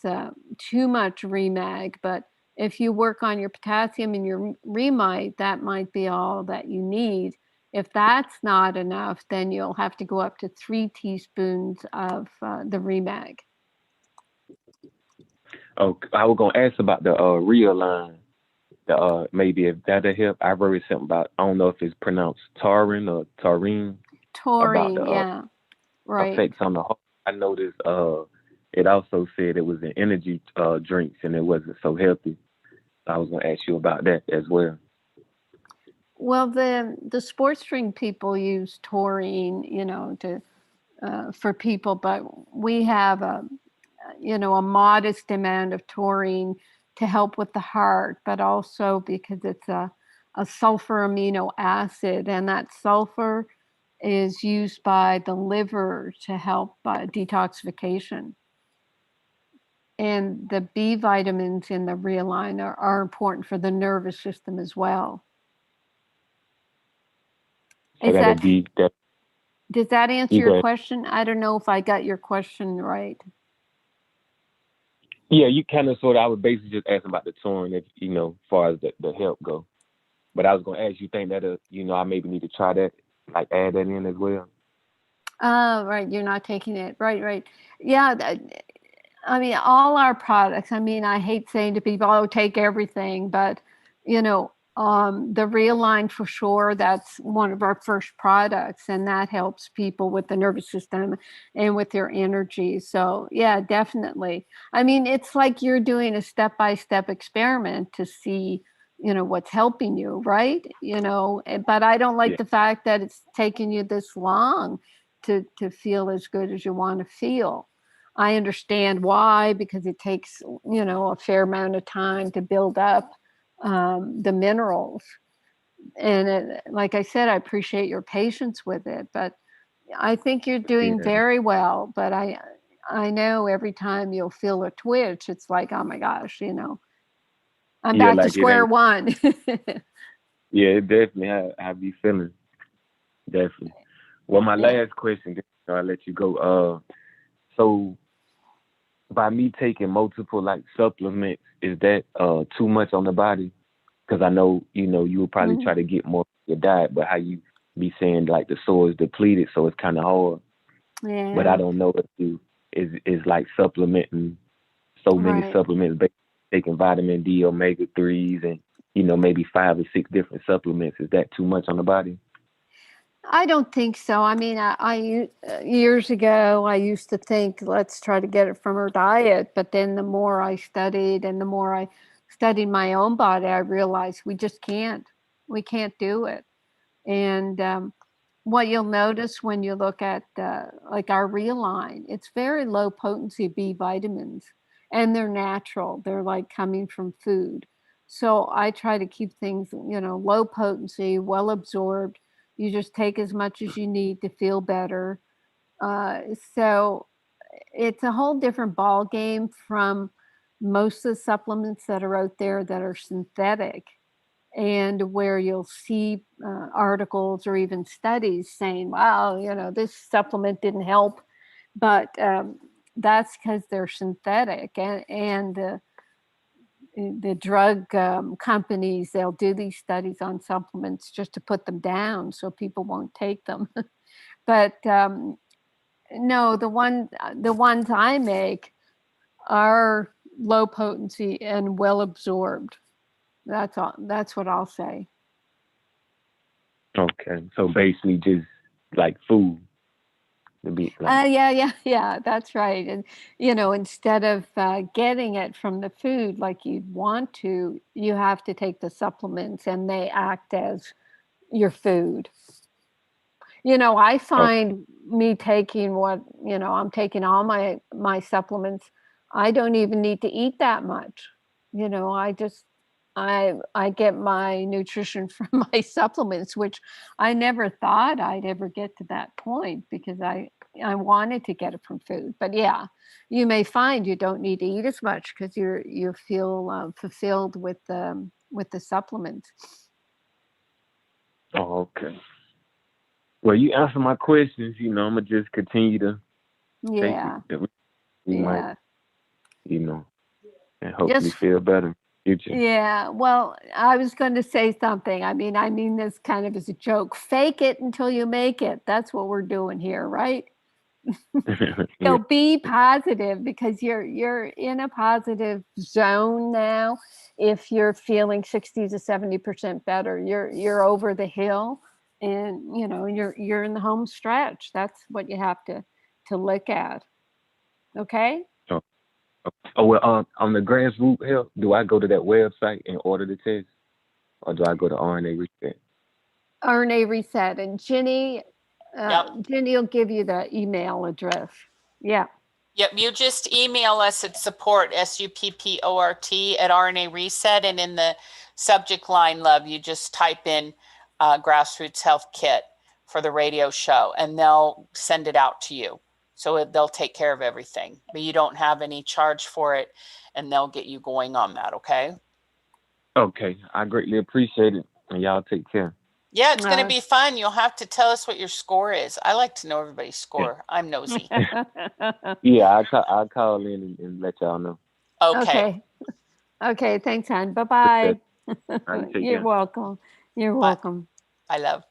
too much Remag. But if you work on your potassium and your Remite, that might be all that you need. If that's not enough, then you'll have to go up to 3 teaspoons of the Remag. Oh, I was gonna ask about the Realign. Maybe if that'll help. I've heard something about, I don't know if it's pronounced taurine or taurine. Taurine, about the, yeah, right. Effects on the heart. I noticed it also said it was an energy drinks and it wasn't so healthy. I was gonna ask you about that as well. Well, the sports drink people use taurine, to for people, but we have a modest amount of taurine to help with the heart, but also because it's a sulfur amino acid, and that sulfur is used by the liver to help detoxification. And the B vitamins in the Realign are important for the nervous system as well. So does that answer your question? I don't know if I got your question right. Yeah, you kind of sort of, I was basically just asking about the taurine, if, as far as the help go. But I was going to ask, you think that, I maybe need to try that, like add that in as well? Right. You're not taking it. Right. Yeah. I mean, all our products, I hate saying to people, oh, take everything, but, the Realign for sure, that's one of our first products, and that helps people with the nervous system and with their energy. So yeah, definitely. It's like you're doing a step-by-step experiment to see, what's helping you, right? But I don't like the fact that it's taken you this long to feel as good as you want to feel. I understand why, because it takes, a fair amount of time to build up the minerals. And like I said, I appreciate your patience with it, but I think you're doing very well. But I know every time you'll feel a twitch, it's like, oh my gosh, I'm back to square one. Yeah, definitely. I be feeling definitely. Well, my last question, I'll let you go. So by me taking multiple supplements, is that too much on the body? Because I know, you would probably try to get more of your diet, but how you be saying the soil is depleted, so it's kind of hard. Yeah. But I don't know if you is like supplementing so many supplements, taking vitamin D, omega-3s, and maybe 5 or 6 different supplements. Is that too much on the body? I don't think so. I mean, I years ago, I used to think, let's try to get it from her diet. But then the more I studied and the more I studied my own body, I realized we just can't. We can't do it. And what you'll notice when you look at like our Reline, it's very low potency B vitamins, and they're natural. They're like coming from food. So I try to keep things, low potency, well absorbed. You just take as much as you need to feel better. So it's a whole different ball game from most of the supplements that are out there that are synthetic, and where you'll see articles or even studies saying, wow, this supplement didn't help. But that's because they're synthetic. And the drug companies, they'll do these studies on supplements just to put them down so people won't take them. But no, the ones I make are low potency and well absorbed. That's all. That's what I'll say. Okay, so basically just like food. To be like, Yeah, that's right. And instead of getting it from the food like you'd want to, you have to take the supplements, and they act as your food. I find me taking I'm taking all my supplements. I don't even need to eat that much. I get my nutrition from my supplements, which I never thought I'd ever get to that point, because I wanted to get it from food. But yeah, you may find you don't need to eat as much because you feel fulfilled with the supplements. oh, okay. Well, you answer my questions. I'm gonna just continue to take Yeah. it. We might, Yeah. and hopefully Just feel better in the future. Yeah, well, I was going to say something. I mean this kind of as a joke. Fake it until you make it. That's what we're doing here, right? So Yeah. be positive, because you're in a positive zone now. If you're feeling 60 to 70% better, you're over the hill, and you're in the home stretch. That's what you have to look at. Okay? Oh well, on the grassroots health, do I go to that website and order the test, or do I go to RNA Reset? RNA Reset, and Jenny Yep. Jenny will give you the email address. Yeah. Yep, you just email us at support, SUPPORT, at RNA Reset, and in the subject line, love, you just type in Grassroots Health Kit for the radio show, and they'll send it out to you. So they'll take care of everything, but you don't have any charge for it, and they'll get you going on that, okay? Okay, I greatly appreciate it, and y'all take care. Yeah, it's going to be fun. You'll have to tell us what your score is. I like to know everybody's score. I'm nosy. Yeah, I'll call in and let y'all know. Okay. Okay, thanks, hon. Bye-bye. You're care. welcome. You're welcome. I love.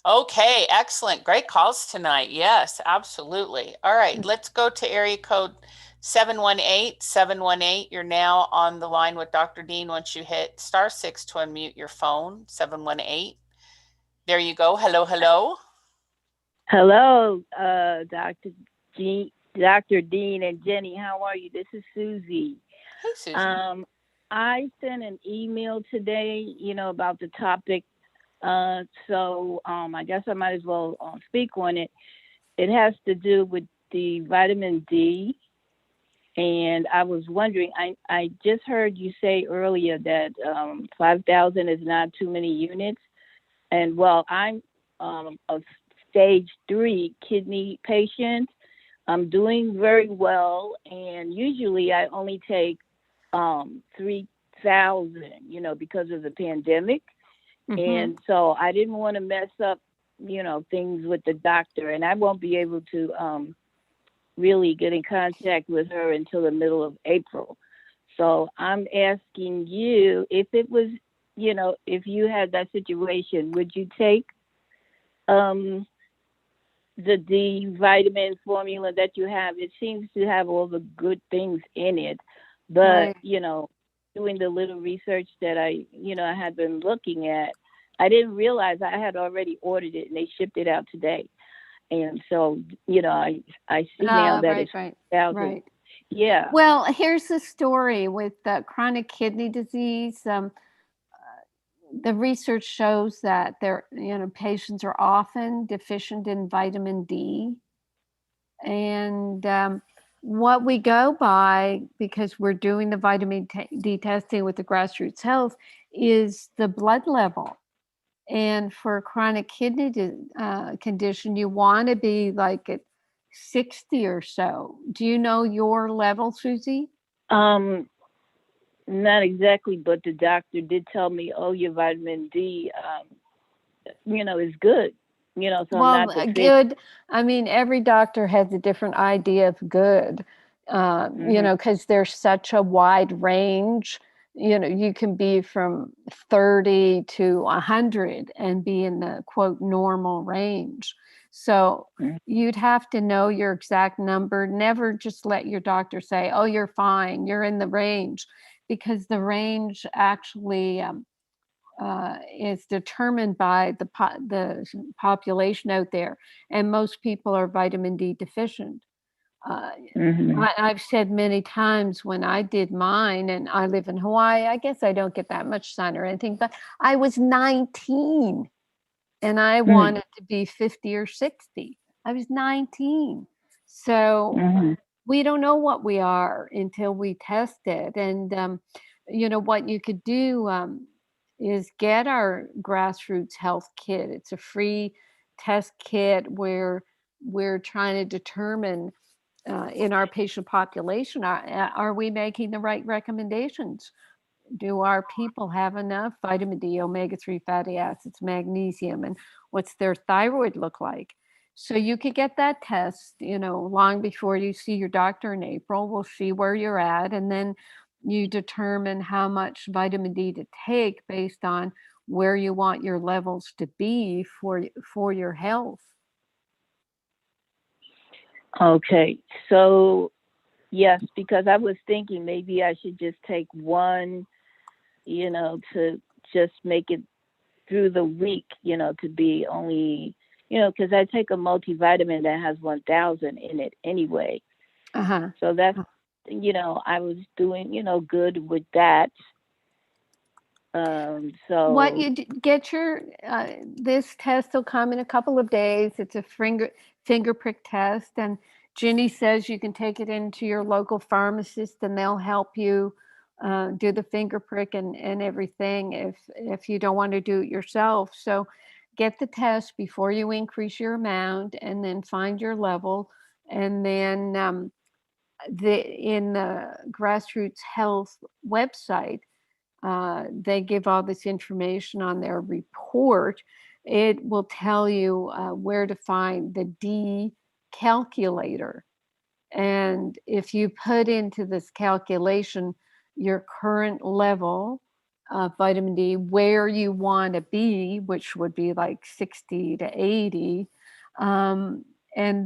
Okay, excellent. Great calls tonight. Yes, absolutely. All right, let's go to area code 718. You're now on the line with Dr. Dean. Once you hit *6 to unmute your phone, 718. There you go. Hello, hello. Hello, Dr. Dean and Jenny. How are you? This is Susie. Hey, Susie. I sent an email today, about the topic. So I guess I might as well speak on it. It has to do with the vitamin D. And I was wondering, I just heard you say earlier that 5,000 is not too many units. And well, I'm a stage 3 kidney patient. I'm doing very well. And usually I only take 3,000, because of the pandemic. Mm-hmm. And so I didn't want to mess up, things with the doctor. And I won't be able to really get in contact with her until the middle of April. So I'm asking you, if it was, if you had that situation, would you take the D vitamin formula that you have? It seems to have all the good things in it, but, right. Doing the little research that I had been looking at, I didn't realize I had already ordered it, and they shipped it out today. And so, I see now that it's $1,000. Right. Yeah. Well, here's the story with chronic kidney disease. The research shows that patients are often deficient in vitamin D. And what we go by, because we're doing the vitamin D testing with the Grassroots Health, is the blood level. And for a chronic kidney condition, you want to be like at 60 or so. Do you know your level, Susie? Not exactly, but the doctor did tell me, your vitamin D, is good. So well, I'm not good. I mean, every doctor has a different idea of good, because there's such a wide range. You can be from 30 to 100 and be in the quote normal range. So you'd have to know your exact number. Never just let your doctor say, oh, you're fine, you're in the range, because the range actually is determined by the population out there, and most people are vitamin D deficient. I've said many times when I did mine, and I live in Hawaii, I guess I don't get that much sun or anything, but I was 19 and I wanted to be 50 or 60. I was 19. So we don't know what we are until we test it. And, what you could do is get our Grassroots Health Kit. It's a free test kit where we're trying to determine in our patient population, are we making the right recommendations? Do our people have enough vitamin D, omega-3 fatty acids, magnesium, and what's their thyroid look like? So you could get that test, long before you see your doctor in April. We'll see where you're at, and then you determine how much vitamin D to take based on where you want your levels to be for your health. Okay, so yes, because I was thinking maybe I should just take one, to just make it through the week, to be only, because I take a multivitamin that has 1,000 in it anyway. So that's, I was doing, good with that. So what you get your this test will come in a couple of days. It's a finger prick test, and Ginny says you can take it into your local pharmacist and they'll help you do the finger prick and everything if you don't want to do it yourself. So get the test before you increase your amount, and then find your level, and then in the Grassroots Health website, they give all this information on their report. It will tell you where to find the D calculator. And if you put into this calculation your current level of vitamin D, where you want to be, which would be like 60 to 80, and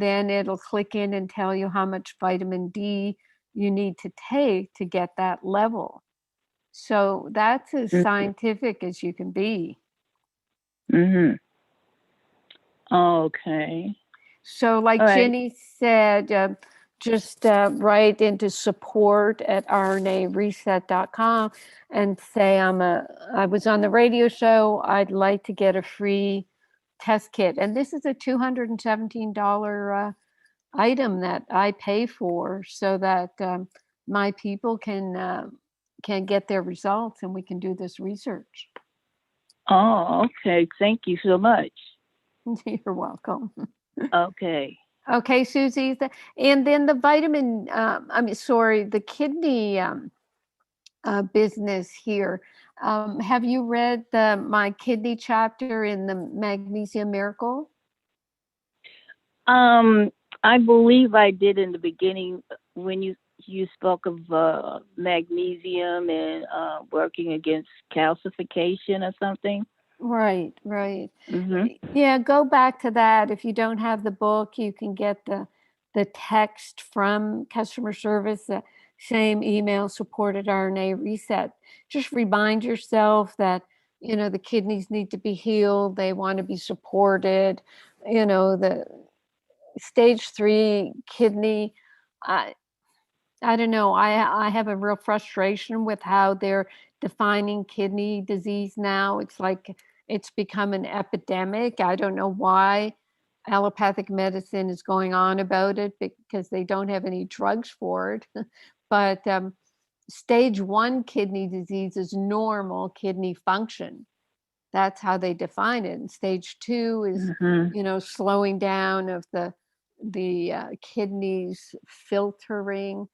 then it'll click in and tell you how much vitamin D you need to take to get that level. So that's as scientific as you can be. Okay. So like Jenny said, just write into support@rnareset.com and say, I was on the radio show. I'd like to get a free test kit. And this is a $217 item that I pay for so that my people can get their results and we can do this research. Oh, okay. Thank you so much. You're welcome. Okay. Okay, Susie. And then the vitamin, the kidney business here. Have you read my kidney chapter in the Magnesium Miracle? I believe I did in the beginning when you spoke of magnesium and working against calcification or something. Right. Yeah, go back to that. If you don't have the book, you can get the text from customer service, the same email, support@RNA Reset. Just remind yourself that the kidneys need to be healed. They want to be supported. The stage 3 kidney, I don't know. I have a real frustration with how they're defining kidney disease now. It's like it's become an epidemic. I don't know why allopathic medicine is going on about it, because they don't have any drugs for it. But stage 1 kidney disease is normal kidney function. That's how they define it. And stage 2 is, slowing down of the kidneys filtering.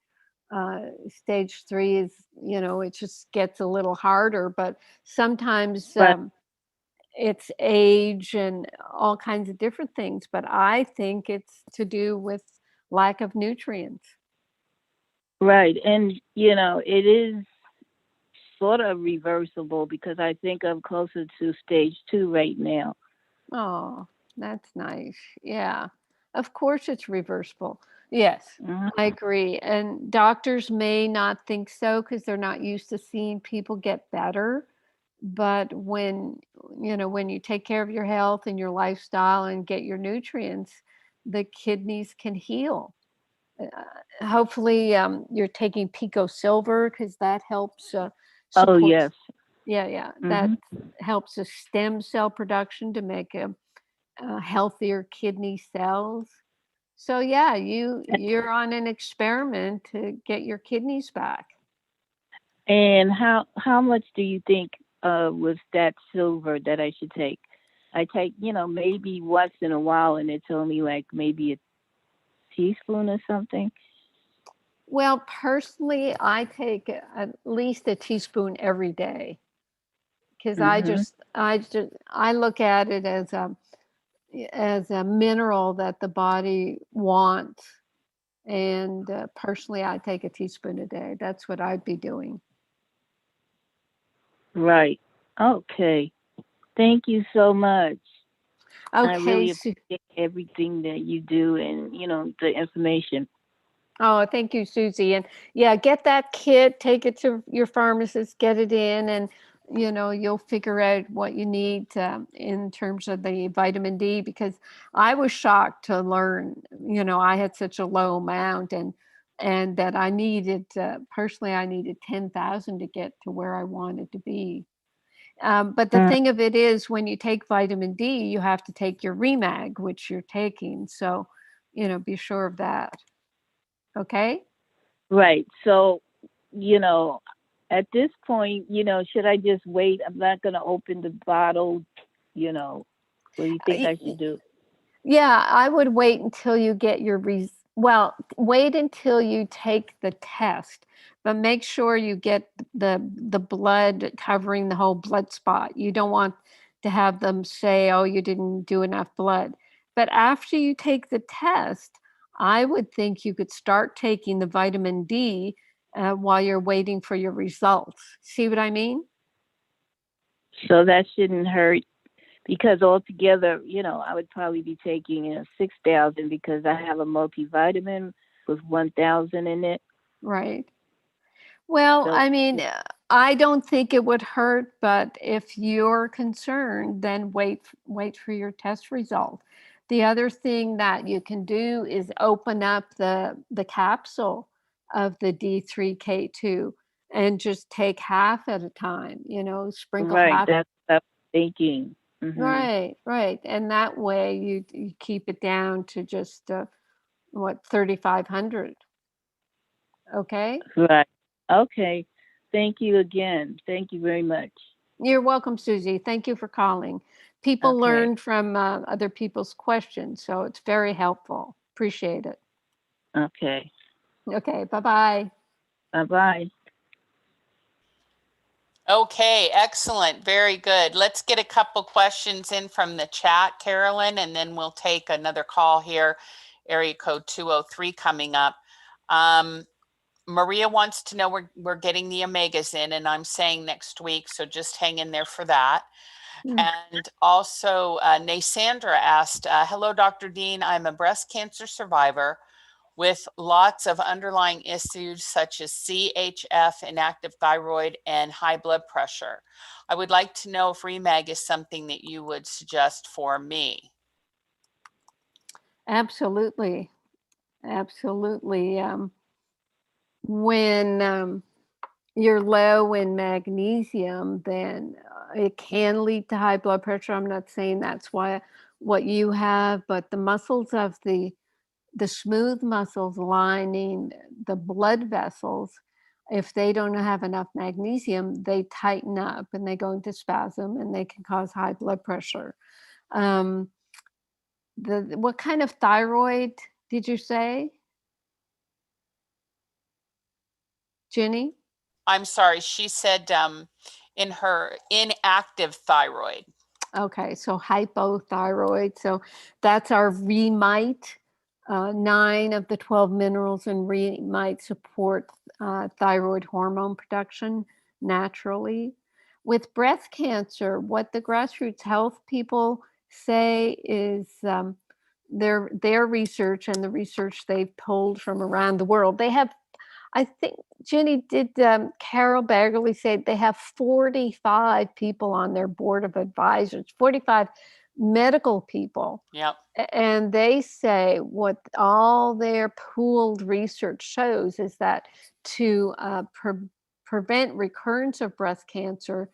Stage 3 is, it just gets a little harder, but sometimes it's age and all kinds of different things. But I think it's to do with lack of nutrients. Right. And, it is sort of reversible, because I think I'm closer to stage 2 right now. Oh, that's nice. Yeah. Of course it's reversible. Yes, I agree. And doctors may not think so because they're not used to seeing people get better. But when you take care of your health and your lifestyle and get your nutrients, the kidneys can heal. Hopefully, you're taking Pico Silver, because that helps support. Oh, yes. Yeah. That helps the stem cell production to make healthier kidney cells. So yeah, you're on an experiment to get your kidneys back. And how much do you think was that silver that I should take? I take, maybe once in a while, and it's only like maybe a teaspoon or something. Well, personally, I take at least a teaspoon every day, because I look at it as a mineral that the body wants. And personally, I take a teaspoon a day. That's what I'd be doing. Right. Okay. Thank you so much. Okay. I really appreciate everything that you do, and, the information. Oh, thank you, Susie. And yeah, get that kit, take it to your pharmacist, get it in, and you'll figure out what you need in terms of the vitamin D, because I was shocked to learn, I had such a low amount, and that I needed, personally, I needed 10,000 to get to where I wanted to be. But the thing of it is, when you take vitamin D, you have to take your Remag, which you're taking. So, be sure of that. Okay? Right. So, at this point, should I just wait? I'm not going to open the bottle, What do you think I should do? Yeah, I would wait until you get your wait until you take the test, but make sure you get the blood covering the whole blood spot. You don't want to have them say, "Oh, you didn't do enough blood." But after you take the test, I would think you could start taking the vitamin D while you're waiting for your results. See what I mean? So that shouldn't hurt, because altogether, I would probably be taking 6,000, because I have a multivitamin with 1,000 in it. Right. Well, So, I mean, I don't think it would hurt, but if you're concerned, then wait for your test result. The other thing that you can do is open up the capsule of the D3K2 and just take half at a time, sprinkle right, half. that's what I'm thinking. Right. And that way you keep it down to just 3,500. Okay? Right. Okay. Thank you again. Thank you very much. You're welcome, Susie. Thank you for calling. People learn from other people's questions, so it's very helpful. Appreciate it. Okay. Okay, bye-bye. Bye-bye. Okay, excellent. Very good. Let's get a couple questions in from the chat, Carolyn, and then we'll take another call here, area code 203 coming up. Maria wants to know we're getting the omegas in, and I'm saying next week, so just hang in there for that. And also, Nasandra asked, hello, Dr. Dean. I'm a breast cancer survivor. with lots of underlying issues such as CHF, inactive thyroid, and high blood pressure. I would like to know if Remag is something that you would suggest for me. Absolutely. Absolutely. When you're low in magnesium, then it can lead to high blood pressure. I'm not saying that's what you have, but the muscles of the smooth muscles lining the blood vessels, if they don't have enough magnesium, they tighten up and they go into spasm and they can cause high blood pressure. What kind of thyroid did you say, Jenny? I'm sorry, she said in her inactive thyroid. Okay, so hypothyroid. So that's our Remite. 9 of the 12 minerals in Remite support thyroid hormone production naturally. With breast cancer, what the grassroots health people say is their research and the research they've pulled from around the world. They have, I think, Jenny, did Carol Baggerly say they have 45 people on their board of advisors, 45 medical people. Yep. And they say what all their pooled research shows is that to prevent recurrence of breast cancer,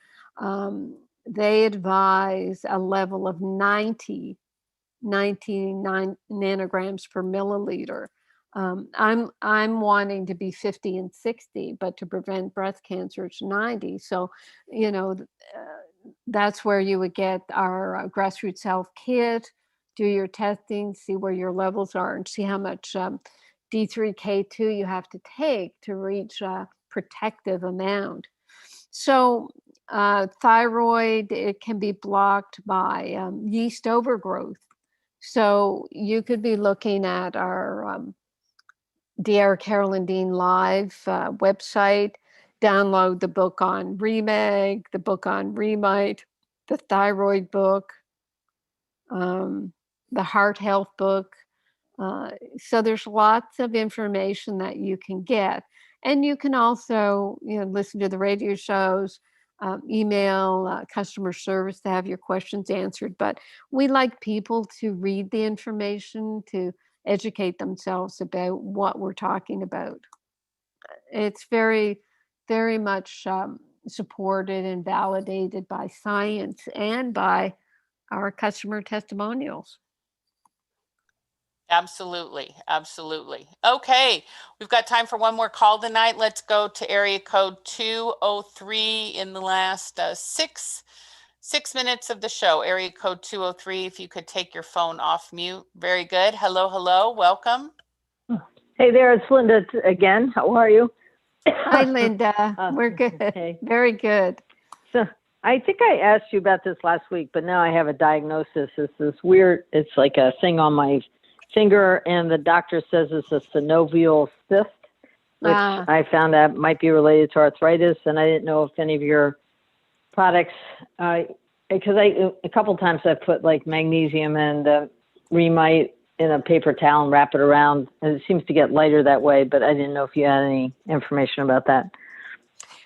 they advise a level of 99 nanograms per milliliter. I'm wanting to be 50 and 60, but to prevent breast cancer, it's 90. So, that's where you would get our grassroots health kit, do your testing, see where your levels are, and see how much D3K2 you have to take to reach a protective amount. So thyroid, it can be blocked by yeast overgrowth. So you could be looking at our Dr. Carolyn Dean Live website, download the book on Remag, the book on Remite, the thyroid book, the heart health book. So there's lots of information that you can get. And you can also, listen to the radio shows, email customer service to have your questions answered. But we like people to read the information, to educate themselves about what we're talking about. It's very, very much supported and validated by science and by our customer testimonials. Absolutely. Absolutely. Okay. We've got time for one more call tonight. Let's go to area code 203 in the last six minutes of the show. Area code 203, if you could take your phone off mute. Very good. Hello, hello. Welcome. Hey there. It's Linda again. How are you? Hi, Linda. We're good. Hey. Very good. So I think I asked you about this last week, but now I have a diagnosis. It's this weird, it's like a thing on my finger, and the doctor says it's a synovial cyst, which I found out might be related to arthritis. And I didn't know if any of your products, because a couple times I've put like magnesium and Remite in a paper towel and wrap it around, and it seems to get lighter that way, but I didn't know if you had any information about that.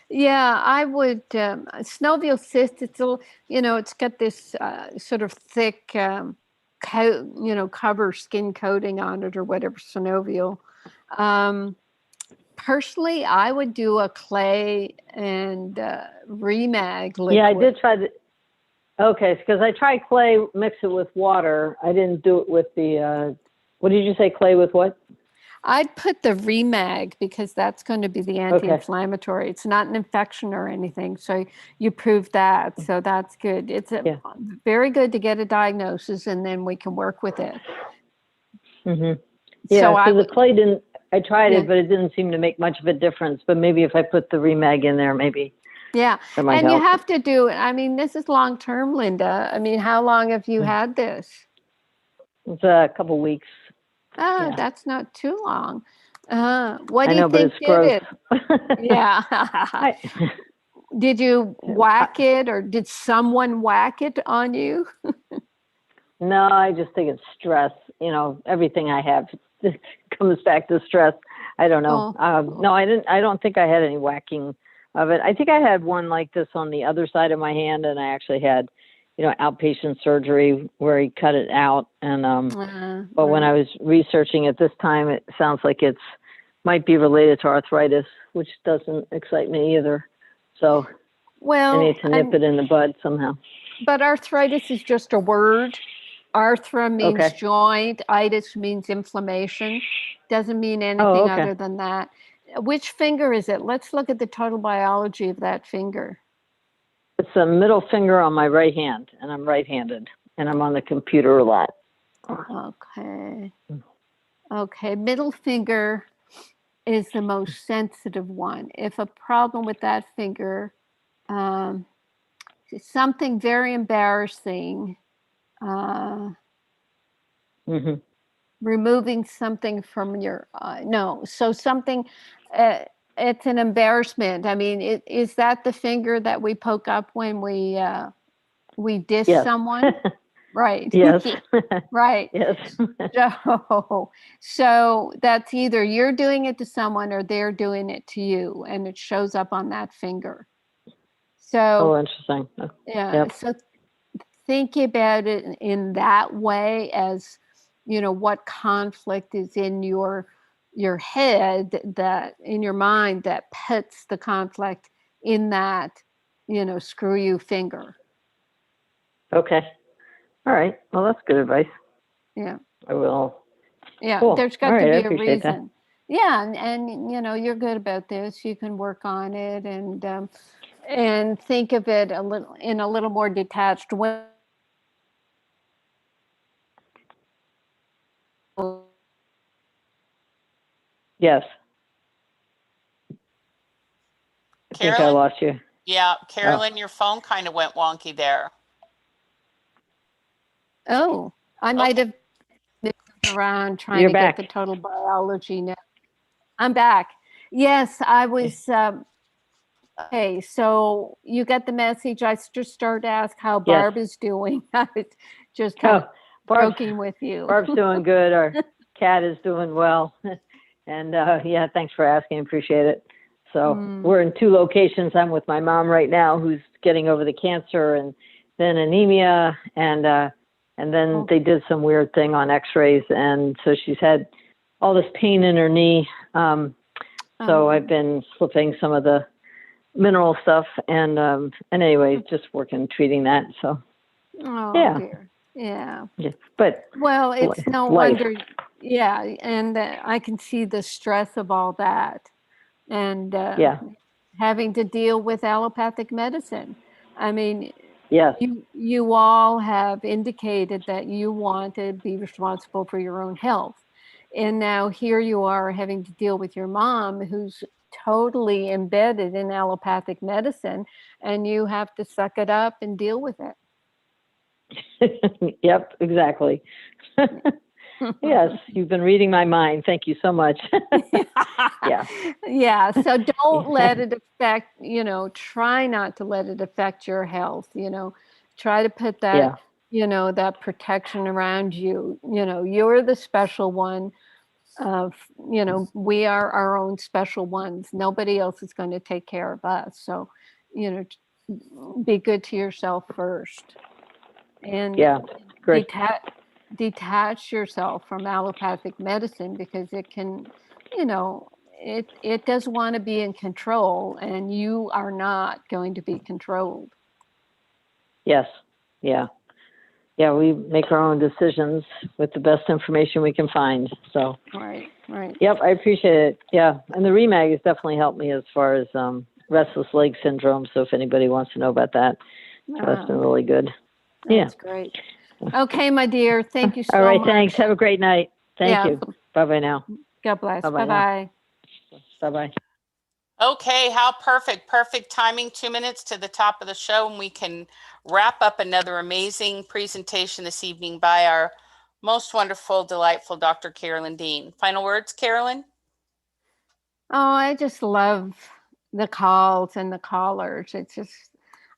Yeah, I would, synovial cyst, it's it's got this sort of thick, cover skin coating on it or whatever, synovial. Personally, I would do a clay and Remag liquid. Yeah, I did try the. Okay, because I tried clay, mix it with water. I didn't do it with the. What did you say? Clay with what? I'd put the Remag because that's going to be the anti-inflammatory. Okay. It's not an infection or anything. So you proved that. So that's good. It's very good to get a diagnosis, and then we can work with it. Mm-hmm. Yeah, so the clay didn't, I tried it, but it didn't seem to make much of a difference. But maybe if I put the Remag in there, maybe. Yeah, and help. You have to do it. I mean, this is long-term, Linda. I mean, how long have you had this? It's a couple weeks. Oh, that's not too long. What do you think did it? Yeah. Did you whack it, or did someone whack it on you? No, I just think it's stress. You know, everything I have comes back to stress. I don't know. No, I didn't. I don't think I had any whacking of it. I think I had one like this on the other side of my hand, and I actually had, outpatient surgery where he cut it out. And but when I was researching it this time, it sounds like might be related to arthritis, which doesn't excite me either. So I need to nip it in the bud somehow. But arthritis is just a word. Arthra means joint. Itis means inflammation. Doesn't mean anything other than that. Which finger is it? Let's look at the total biology of that finger. It's a middle finger on my right hand, and I'm right-handed, and I'm on the computer a lot. Okay. Middle finger is the most sensitive one. If a problem with that finger, something very embarrassing, removing something from your so something, it's an embarrassment. I mean, is that the finger that we poke up when we diss someone? Right. Yes. Right. Yes. So that's either you're doing it to someone or they're doing it to you, and it shows up on that finger. So interesting. Yeah. So think about it in that way, as what conflict is in your head, that in your mind, that puts the conflict in that screw you finger. Okay. All right. Well, that's good advice. Yeah. I will. Yeah. Cool. There's got to be I a reason. That. Yeah. And you're good about this. You can work on it and think of it a little more detached way. Yes. I think I lost you. Yeah, Carolyn, your phone kind of went wonky there. Oh, I might have been around trying to get the total biology now. I'm back. Yes, I was. Okay, so you get the message. I just started to ask how Barb is doing. I was just kind of joking with you. Barb's doing good. Our cat is doing well. And thanks for asking. Appreciate it. So we're in 2 locations. I'm with my mom right now, who's getting over the cancer and then anemia. And then they did some weird thing on x-rays. And so she's had all this pain in her knee. So I've been slipping some of the mineral stuff. And anyway, just treating that. So, dear. Yeah. But it's no wonder. Yeah. And I can see the stress of all that. And having to deal with allopathic medicine. I mean, you all have indicated that you want to be responsible for your own health. And now here you are having to deal with your mom, who's totally embedded in allopathic medicine, and you have to suck it up and deal with it. Yep, exactly. Yes, you've been reading my mind. Thank you so much. Yeah. So don't let it affect, try not to let it affect your health, try to put that, that protection around you. You're the special one. We are our own special ones. Nobody else is going to take care of us. So, be good to yourself first. And great. Detach yourself from allopathic medicine, because it can, it does want to be in control, and you are not going to be controlled. Yes. Yeah. Yeah. We make our own decisions with the best information we can find. So. Right. Yep. I appreciate it. Yeah. And the Remag has definitely helped me as far as restless leg syndrome. So if anybody wants to know about that, that's been really good. That's great. Okay, my dear. Thank you so much. All right. Thanks. Have a great night. Thank you. Bye-bye now. God bless. Bye-bye. Bye-bye. Okay, how perfect. Perfect timing. 2 minutes to the top of the show, and we can wrap up another amazing presentation this evening by our most wonderful, delightful Dr. Carolyn Dean. Final words, Carolyn? Oh, I just love the calls and the callers. It's just,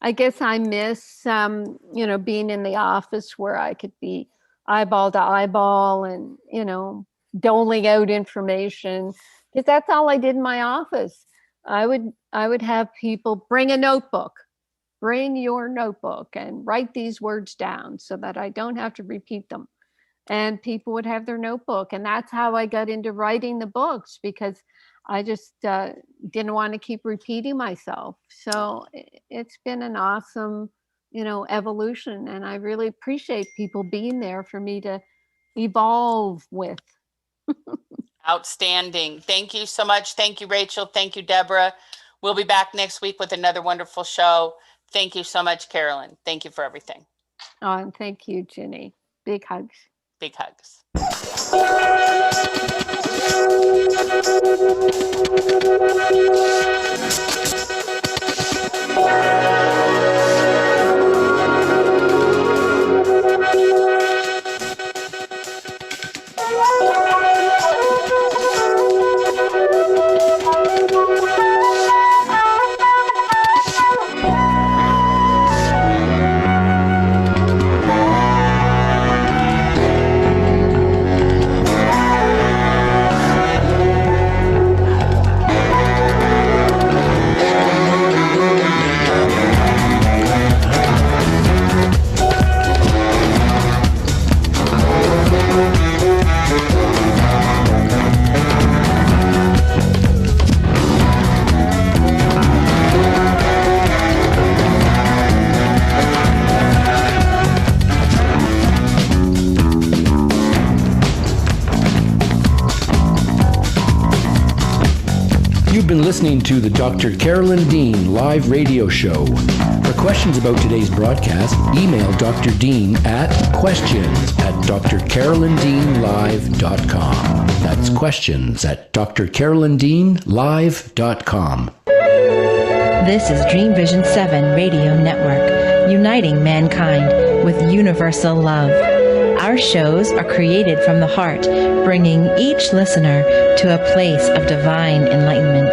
I guess I miss, being in the office where I could be eyeball to eyeball and, doling out information, because that's all I did in my office. I would have people bring a notebook, bring your notebook and write these words down so that I don't have to repeat them. And people would have their notebook. And that's how I got into writing the books, because I just didn't want to keep repeating myself. So it's been an awesome, evolution. And I really appreciate people being there for me to evolve with. Outstanding. Thank you so much. Thank you, Rachel. Thank you, Deborah. We'll be back next week with another wonderful show. Thank you so much, Carolyn. Thank you for everything. Oh, and thank you, Ginny. Big hugs. Big hugs. You've been listening to the Dr. Carolyn Dean live radio show. For questions about today's broadcast, email Dr. Dean at questions@drcarolyndeanlive.com. That's questions@drcarolyndeanlive.com. This is Dream Vision 7 Radio Network, uniting mankind with universal love. Our shows are created from the heart, bringing each listener to a place of divine enlightenment.